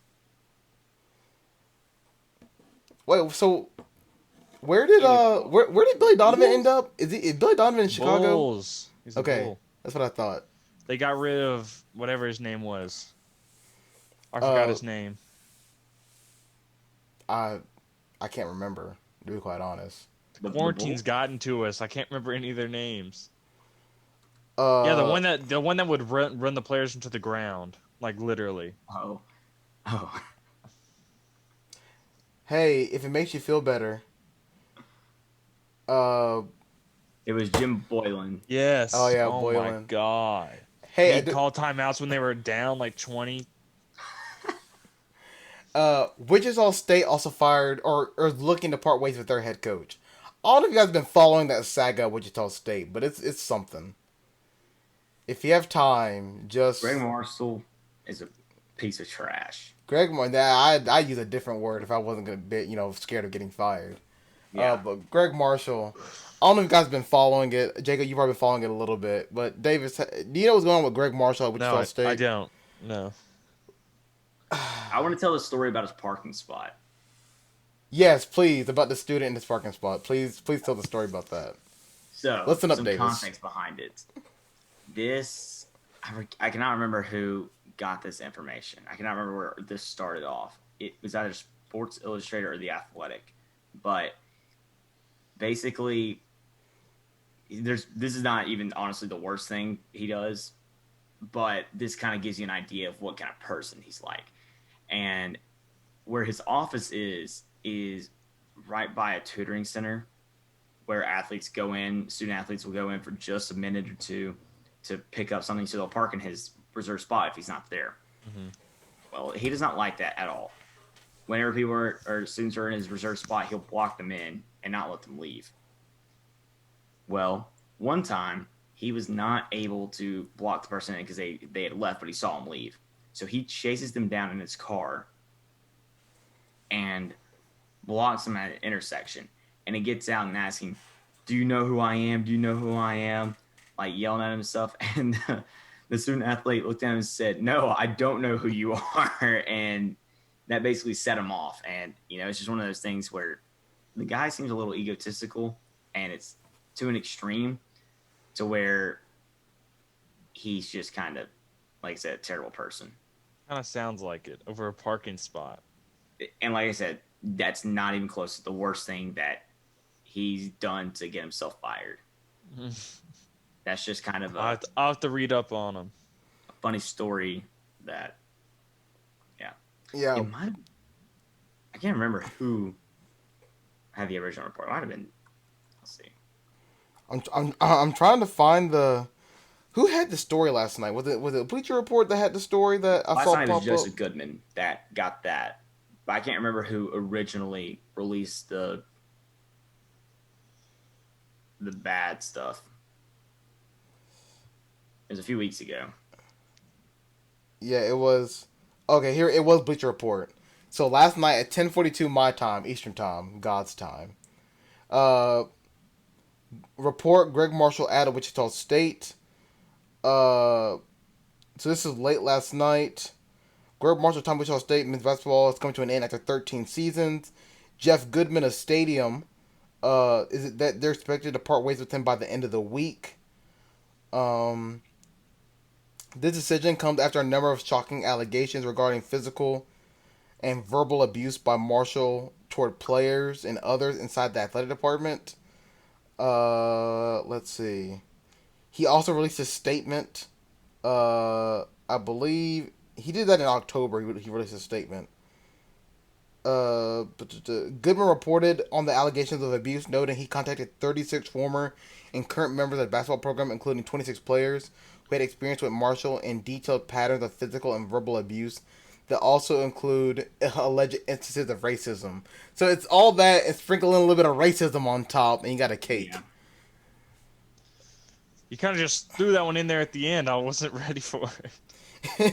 Wait, so where did Billy Donovan end up? Is Billy Donovan in Chicago?
Bulls. He's a
Okay,
Bull.
that's what I thought.
They got rid of whatever his name was. I forgot his name.
I can't remember, to be quite honest.
The quarantine's gotten to us. I can't remember any of their names. Yeah, the
Uh,
one that would run the players into the ground, like literally.
Oh, oh,
hey, if it makes you feel better, uh,
it was Jim Boylan.
oh
Yes.
yeah,
Oh my
Boylan.
god. And
Hey,
he'd call timeouts when they were down like 20.
Wichita State also fired or is looking to part ways with their head coach. I don't know if you guys have been following that saga at Wichita State, but it's something. If you have time, just
Gregg Marshall is a piece of trash.
Greg. I use a different word if I wasn't gonna be scared of getting fired.
Yeah.
But Gregg Marshall, I don't know if you guys have been following it. Jacob, you've probably been following it a little bit. But Davis, do you know what's going on with Gregg Marshall at
No,
Wichita State?
I don't. No.
I want to tell the story about his parking spot.
Yes, please, about the student in his parking spot. Please tell the story about that.
So,
Listen up,
some
Davis.
context behind it. I cannot remember who got this information. I cannot remember where this started off. It was either Sports Illustrated or The Athletic. But basically, this is not even honestly the worst thing he does, but this kind of gives you an idea of what kind of person he's like. And where his office is right by a tutoring center where student athletes will go in for just a minute or two to pick up something, so they'll park in his reserved spot if he's not there.
Mm-hmm.
Well, he does not like that at all. Whenever people or students are in his reserved spot, he'll block them in and not let them leave. Well, one time he was not able to block the person in because they had left, but he saw him leave. So he chases them down in his car and blocks them at an intersection. And he gets out and asking, "Do you know who I am? Do you know who I am?" Like yelling at him and stuff. And the student athlete looked at him and said, "No, I don't know who you are." And that basically set him off. And, it's just one of those things where the guy seems a little egotistical, and it's to an extreme to where he's just kind of, like I said, a terrible person.
Kind of sounds like it over a parking spot.
And like I said, that's not even close to the worst thing that he's done to get himself fired. That's just kind of
I'll have to read up on him.
a funny story that,
Yeah.
it might have, I can't remember who had the original report. It might have been, let's see.
I'm trying to find who had the story last night. Was it Bleacher Report that had the story that I
Last
saw
night it was
pop
Joseph
up?
Goodman that got that. But I can't remember who originally released the bad stuff. It was a few weeks ago.
Yeah, it was. Okay, here it was Bleacher Report. So last night at 10:42 my time, Eastern time, God's time. Report Gregg Marshall out of Wichita State. So this is late last night. Gregg Marshall time Wichita State men's basketball is coming to an end after 13 seasons. Jeff Goodman of Stadium. Is it that they're expected to part ways with him by the end of the week? This decision comes after a number of shocking allegations regarding physical and verbal abuse by Marshall toward players and others inside the athletic department. Let's see. He also released a statement. I believe he did that in October. He released a statement. Goodman reported on the allegations of abuse, noting he contacted 36 former and current members of the basketball program, including 26 players who had experience with Marshall, and detailed patterns of physical and verbal abuse that also include alleged instances of racism. So it's all that and sprinkling a little bit of racism on top, and you got a cake.
Yeah.
You kind of just threw that one in there at the end. I wasn't ready for it.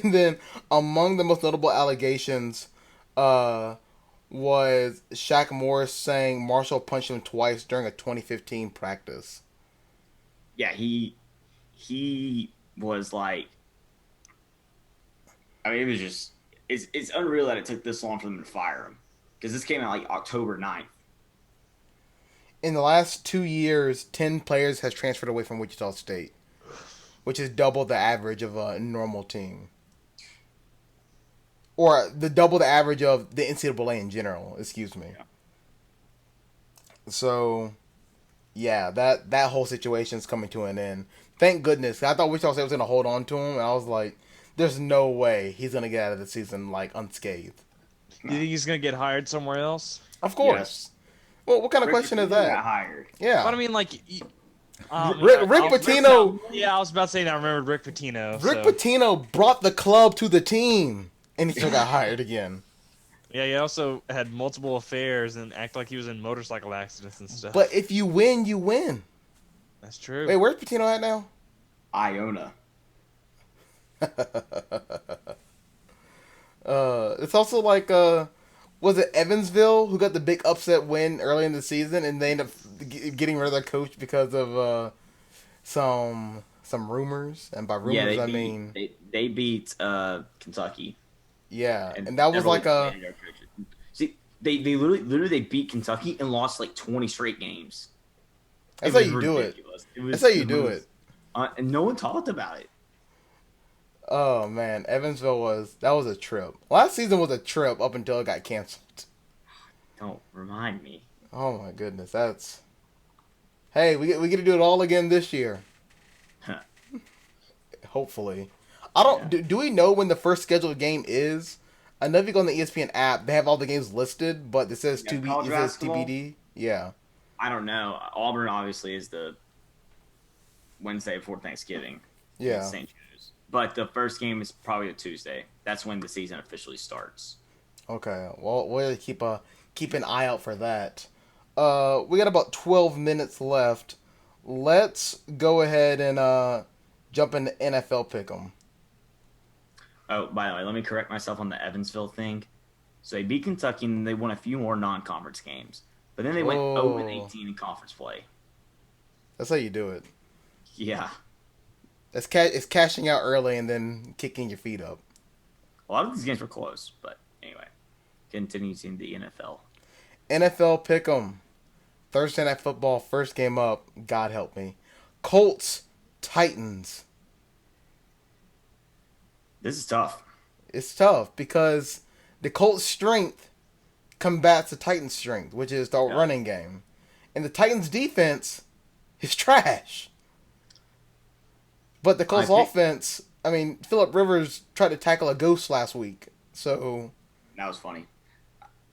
And then among the most notable allegations was Shaq Morris saying Marshall punched him twice during a 2015 practice.
Yeah, he was like, I mean, it was just, it's unreal that it took this long for them to fire him. Because this came out like October 9th.
In the last 2 years, 10 players has transferred away from Wichita State, which is double the average of a normal team. Or double the average of the NCAA in general, excuse me.
Yeah.
So, yeah, that whole situation's coming to an end. Thank goodness. I thought Wichita State was going to hold on to him, and I was like, there's no way he's going to get out of the season, like, unscathed.
You think he's gonna get hired somewhere else?
Of course.
Yes.
Well, what kind of
Rick
question is
Pitino
that?
got hired.
Yeah.
But I mean, like,
Rick
I-
Pitino.
Yeah, I was about to say that. I remembered Rick Pitino.
Rick
so.
Pitino brought the club to the team, and he still got hired again.
Yeah, he also had multiple affairs and acted like he was in motorcycle accidents and stuff.
But if you win, you win.
That's true.
Wait, where's Pitino at now?
Iona.
It's also like, was it Evansville who got the big upset win early in the season, and they end up getting rid of their coach because of some rumors, and by rumors I mean
they beat Kentucky.
yeah, and that was like a
see they literally they beat Kentucky and lost like 20 straight games.
that's how you do it. That's how you do it.
And no one talked about it.
Oh man, Evansville was a trip. Last season was a trip up until it got canceled.
Don't remind me.
Oh my goodness, that's. Hey, we get to do it all again this year.
Huh.
Hopefully, I don't.
Yeah.
Do we know when the first scheduled game is? I know if you go on the ESPN app, they have all the games listed, but it says
Yeah, college
it says
basketball?
TBD. Yeah.
I don't know. Auburn obviously is the Wednesday before Thanksgiving.
Yeah.
St. Joe's. But the first game is probably a Tuesday. That's when the season officially starts.
Okay. Well, we'll keep an eye out for that. We got about 12 minutes left. Let's go ahead and jump into NFL Pick'em.
Oh, by the way, let me correct myself on the Evansville thing. So they beat Kentucky and they won a few more non-conference games. But then they went 0-18 in conference play.
That's how you do it.
Yeah.
It's cashing out early and then kicking your feet up.
A lot of these games were close, but anyway. Continuing the NFL.
NFL Pick'em. Thursday Night Football, first game up. God help me. Colts, Titans.
This is tough.
It's tough because the Colts' strength combats the Titans' strength, which is the running game. And the Titans' defense is trash. But the Colts' offense, I mean, Phillip Rivers tried to tackle a ghost last week. So
That was funny.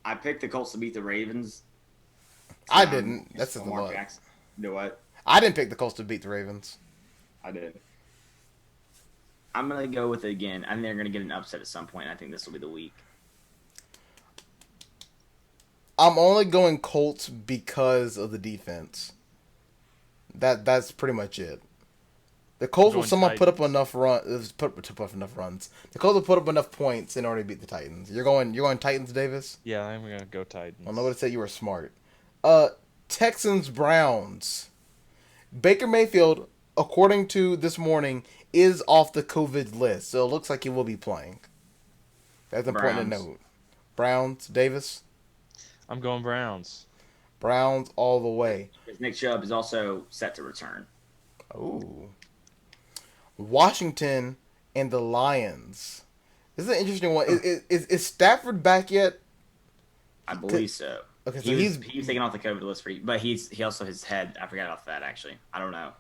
I picked the Colts to beat the Ravens.
I didn't. That's just a
Lamar
lot.
Jackson. Do what?
I didn't pick the Colts to beat the Ravens.
I did. I'm going to go with it again. I think they're going to get an upset at some point. I think this will be the week.
I'm only going Colts because of the defense. That's pretty much it. The Colts will somehow put up enough runs. The Colts will put up enough points in order to beat the Titans. You're going Titans, Davis?
Yeah, I'm gonna go Titans.
I know what to say. You were smart. Texans Browns. Baker Mayfield, according to this morning, is off the COVID list, so it looks like he will be playing. That's important to note. Browns, Davis.
I'm going Browns.
Browns all the way.
Because Nick Chubb is also set to return.
Ooh. Washington and the Lions. This is an interesting one. Is Stafford back yet?
I believe so.
Okay, so
he's taken off the COVID list but he also his head. I forgot about that actually. I don't know.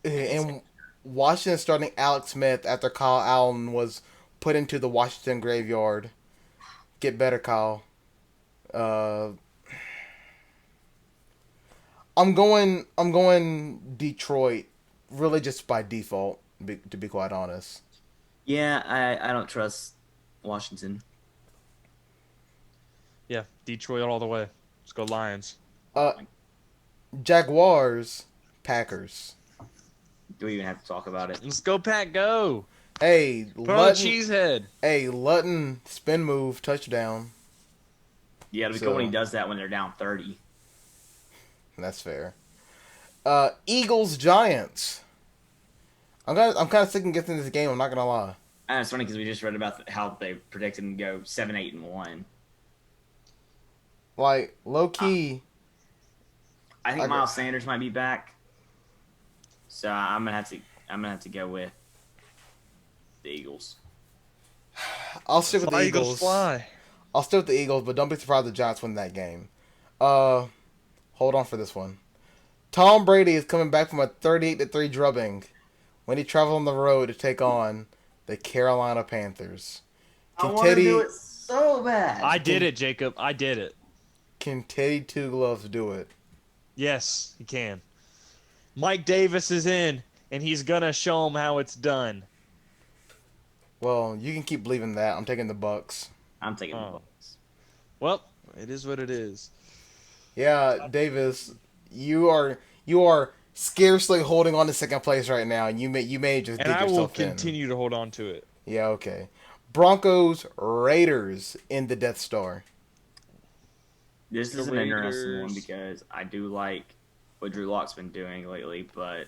And Washington starting Alex Smith after Kyle Allen was put into the Washington graveyard. Get better, Kyle. I'm going Detroit, really just by default, to be quite honest.
Yeah, I don't trust Washington.
Yeah, Detroit all the way. Let's go Lions.
Jaguars, Packers.
Do we even have to talk about it?
Let's go Pack, go!
Hey,
Put on the cheesehead.
Hey, Lutton, spin move, touchdown.
Yeah, it'll be cool when he does that when they're down 30.
That's fair. Eagles, Giants. I'm kind of sick of getting this game. I'm not gonna lie.
And it's funny because we just read about how they predicted him to go 7-8-1.
Like low key.
I think Miles Sanders might be back. So I'm gonna have to go with the Eagles.
I'll stick with the Eagles.
Eagles fly.
I'll stick with the Eagles, but don't be surprised if the Giants win that game. Hold on for this one. Tom Brady is coming back from a 38-3 drubbing when he traveled on the road to take on the Carolina Panthers.
I
Can
want to do
Teddy
it so bad.
I did it, Jacob. I did it.
can Teddy Two Gloves do it?
Yes, he can. Mike Davis is in, and he's gonna show him how it's done.
Well, you can keep believing that. I'm taking the Bucks.
I'm taking the
Oh.
Bucks.
Well, it is what it is.
Yeah, Davis, you are scarcely holding on to second place right now, and you may just
And
dig
I will
yourself in.
continue to hold on to it.
Yeah, okay. Broncos Raiders in the Death Star.
This
The
is an interesting one
Raiders.
because I do like what Drew Lock's been doing lately, but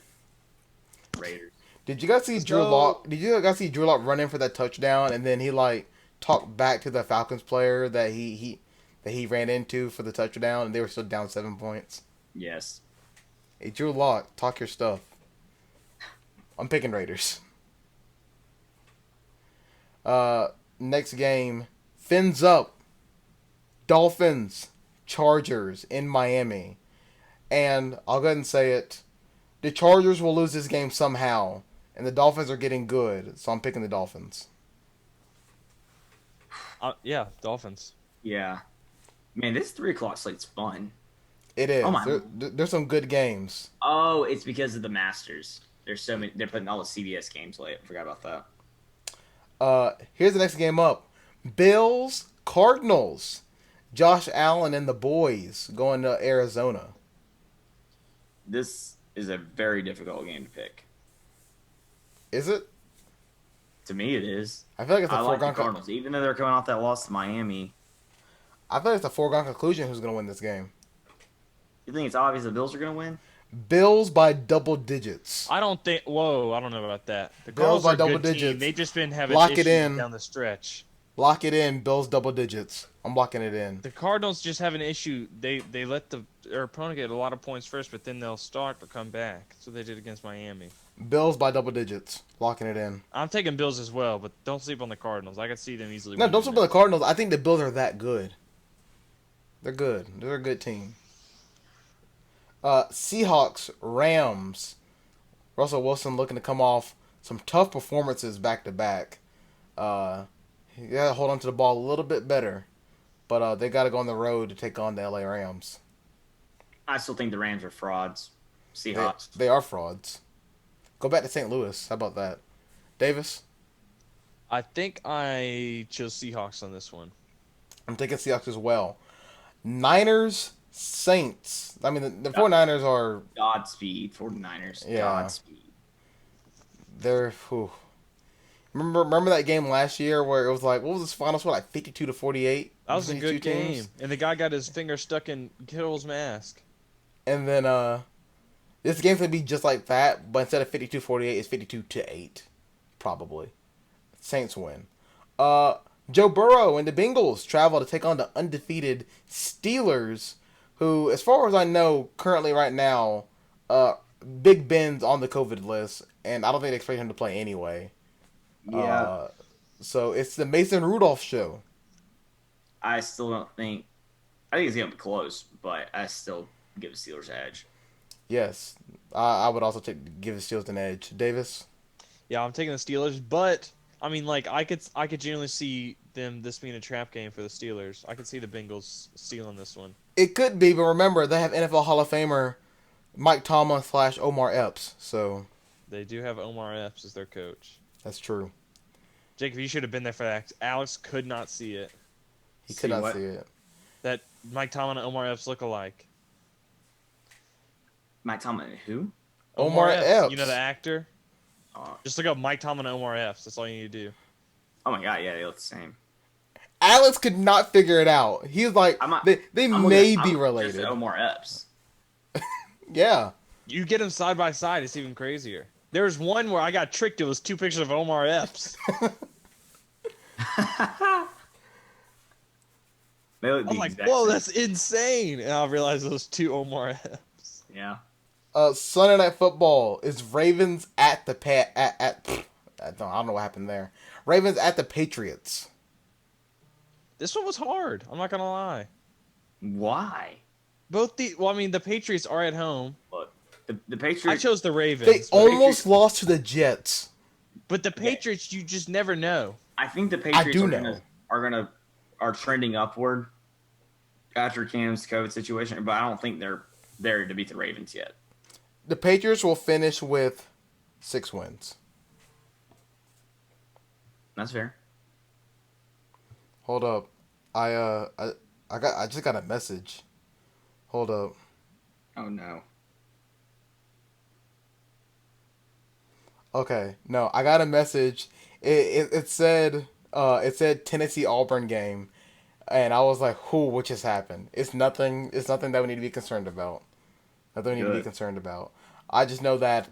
Raiders.
Did you guys see Drew
So-
Lock? Did you guys see Drew Lock run in for that touchdown, and then he like talked back to the Falcons player that he ran into for the touchdown, and they were still down 7 points.
Yes.
Hey, Drew Lock, talk your stuff. I'm picking Raiders. Next game, Fins up. Dolphins, Chargers in Miami, and I'll go ahead and say it. The Chargers will lose this game somehow, and the Dolphins are getting good, so I'm picking the Dolphins.
Yeah, Dolphins.
Yeah. Man, this 3 o'clock slate's fun.
It is.
Oh my-
There's some good games.
Oh, it's because of the Masters. There's so many. They're putting all the CBS games late. I forgot about that.
Here's the next game up. Bills, Cardinals. Josh Allen and the boys going to Arizona.
This is a very difficult game to pick.
Is it?
To me, it is.
I feel like it's a
I like the
foregone.
Cardinals, even though they're coming off that loss to Miami.
I feel like it's a foregone conclusion who's going to win this game.
You think it's obvious the Bills are going to win?
Bills by double digits.
I don't think. Whoa, I don't know about that. The
Bills
Cardinals
by
are a
double
good team.
digits.
They've just been having
Lock it
issues
in.
down the stretch.
Lock it in. Bills double digits. I'm locking it in.
The Cardinals just have an issue. They let their opponent get a lot of points first, but then they'll start to come back. That's what they did against Miami.
Bills by double digits. Locking it in.
I'm taking Bills as well, but don't sleep on the Cardinals. I could see them easily.
No,
winning
don't sleep on the Cardinals. I think the Bills are that good. They're good. They're a good team. Seahawks, Rams. Russell Wilson looking to come off some tough performances back to back. You got to hold on to the ball a little bit better. But they got to go on the road to take on the LA Rams.
I still think the Rams are frauds. Seahawks.
They are frauds. Go back to St. Louis. How about that? Davis?
I think I chose Seahawks on this one.
I'm taking Seahawks as well. Niners, Saints. I mean, the 49ers are...
Godspeed, 49ers.
Yeah.
Godspeed.
They're... Whew. Remember that game last year where it was like, what was this final score? Like 52-48?
That was a
between
good
two
game,
teams?
and the guy got his finger stuck in Kittle's mask.
And then this game's going to be just like that, but instead of 52-48, it's 52-8. Probably. Saints win. Joe Burrow and the Bengals travel to take on the undefeated Steelers, who, as far as I know, currently right now, Big Ben's on the COVID list, and I don't think they expect him to play anyway.
Yeah.
So it's the Mason Rudolph show.
I still don't think. I think it's going to be close, but I still give the Steelers an edge.
Yes. I would also give the Steelers an edge. Davis?
Yeah, I'm taking the Steelers, but I mean, like I could genuinely see this being a trap game for the Steelers. I could see the Bengals stealing this one.
It could be, but remember, they have NFL Hall of Famer Mike Tomlin / Omar Epps, so
They do have Omar Epps as their coach.
that's true.
Jacob, you should have been there for that. Alex could not see it.
He could
See
not
what?
see it.
That Mike Tomlin and Omar Epps look alike.
Mike Tomlin, who?
Omar Epps.
You know the actor?
Oh,
Just look up Mike Tomlin and Omar Epps. That's all you need to do.
oh my God, yeah, they look the same.
Alex could not figure it out. He was like,
I'm not-
they
I'm
may
looking-
be
I'm
related.
just Omar Epps.
Yeah.
You get them side by side, it's even crazier. There was one where I got tricked. It was 2 pictures of Omar Epps.
They look
I
the
was like,
exact
whoa,
same.
that's insane. And I realized it was 2 Omar Epps.
Yeah.
Sunday Night Football is Ravens at the I don't know what happened there. Ravens at the Patriots.
This one was hard. I'm not going to lie.
Why?
The Patriots are at home.
Look, The Patriots.
I chose the Ravens.
They
but-
almost lost to the Jets.
But the Patriots, you just never know.
I think the Patriots
do
are trending upward after Cam's COVID situation, but I don't think they're there to beat the Ravens yet.
The Patriots will finish with 6 wins.
That's fair.
Hold up. I just got a message. Hold up.
Oh no.
Okay. No, I got a message. It said Tennessee Auburn game, and I was like, what just happened? It's nothing that we need to be concerned about. Nothing we need to be
Good.
concerned about. I just know that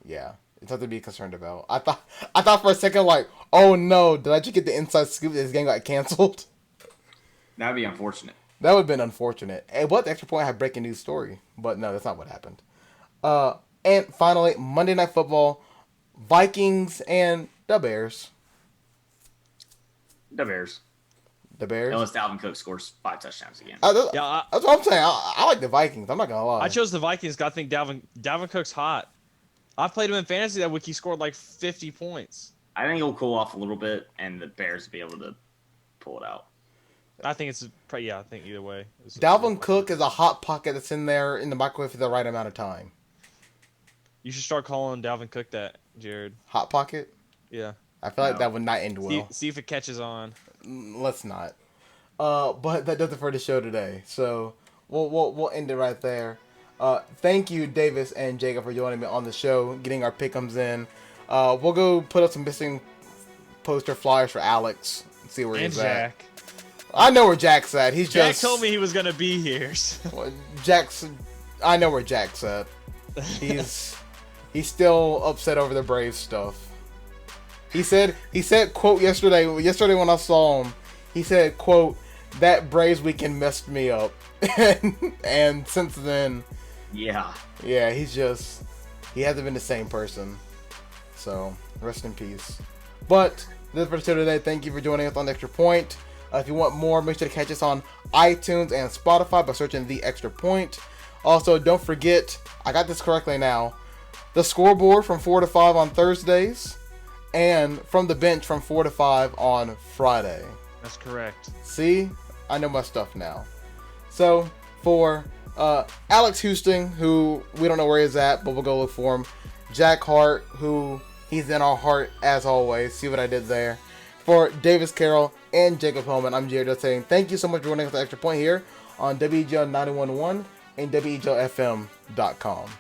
yeah, it's nothing to be concerned about. I thought for a second, like, oh no, did I just get the inside scoop that this game got canceled?
That'd be unfortunate.
That would have been unfortunate. And what the extra point had breaking news story, but no, that's not what happened. And finally, Monday Night Football, Vikings and the Bears.
The Bears.
The Bears.
Unless Dalvin Cook scores 5 touchdowns again.
Yeah,
That's what I'm saying. I like the Vikings. I'm not gonna lie.
I chose the Vikings. 'Cause I think Dalvin Cook's hot. I played him in fantasy that week. He scored like 50 points.
I think he'll cool off a little bit, and the Bears will be able to pull it out.
I think I think either way.
Dalvin Cook is a hot pocket that's in there in the microwave for the right amount of time.
You should start calling Dalvin Cook that, Jared.
Hot pocket.
Yeah.
I feel like
No.
that would not end well.
See if it catches on.
Let's not. But that does it for the show today. So we'll end it right there. Thank you, Davis and Jacob, for joining me on the show, getting our pick'ems in. We'll go put up some missing poster flyers for Alex and see where
And
he's
Jack.
at. I know where Jack's at. He's
Jack
just
told me he was gonna be here.
Well, I know where Jack's at. He's still upset over the Braves stuff. He said, quote, yesterday when I saw him, he said, quote, that Braves weekend messed me up. and since then,
Yeah.
yeah, he hasn't been the same person. So, rest in peace. But, this is for the show today. Thank you for joining us on Extra Point. If you want more, make sure to catch us on iTunes and Spotify by searching The Extra Point. Also, don't forget, I got this correctly now, the scoreboard from 4 to 5 on Thursdays, and from the bench from 4 to 5 on Friday.
That's correct.
See? I know my stuff now. So, for Alex Houston, who we don't know where he's at, but we'll go look for him. Jack Hart, who he's in our heart as always. See what I did there? For Davis Carroll and Jacob Hellman, I'm Jared just saying thank you so much for joining us at Extra Point here on WEGL 91.1 and WEGLFM.com.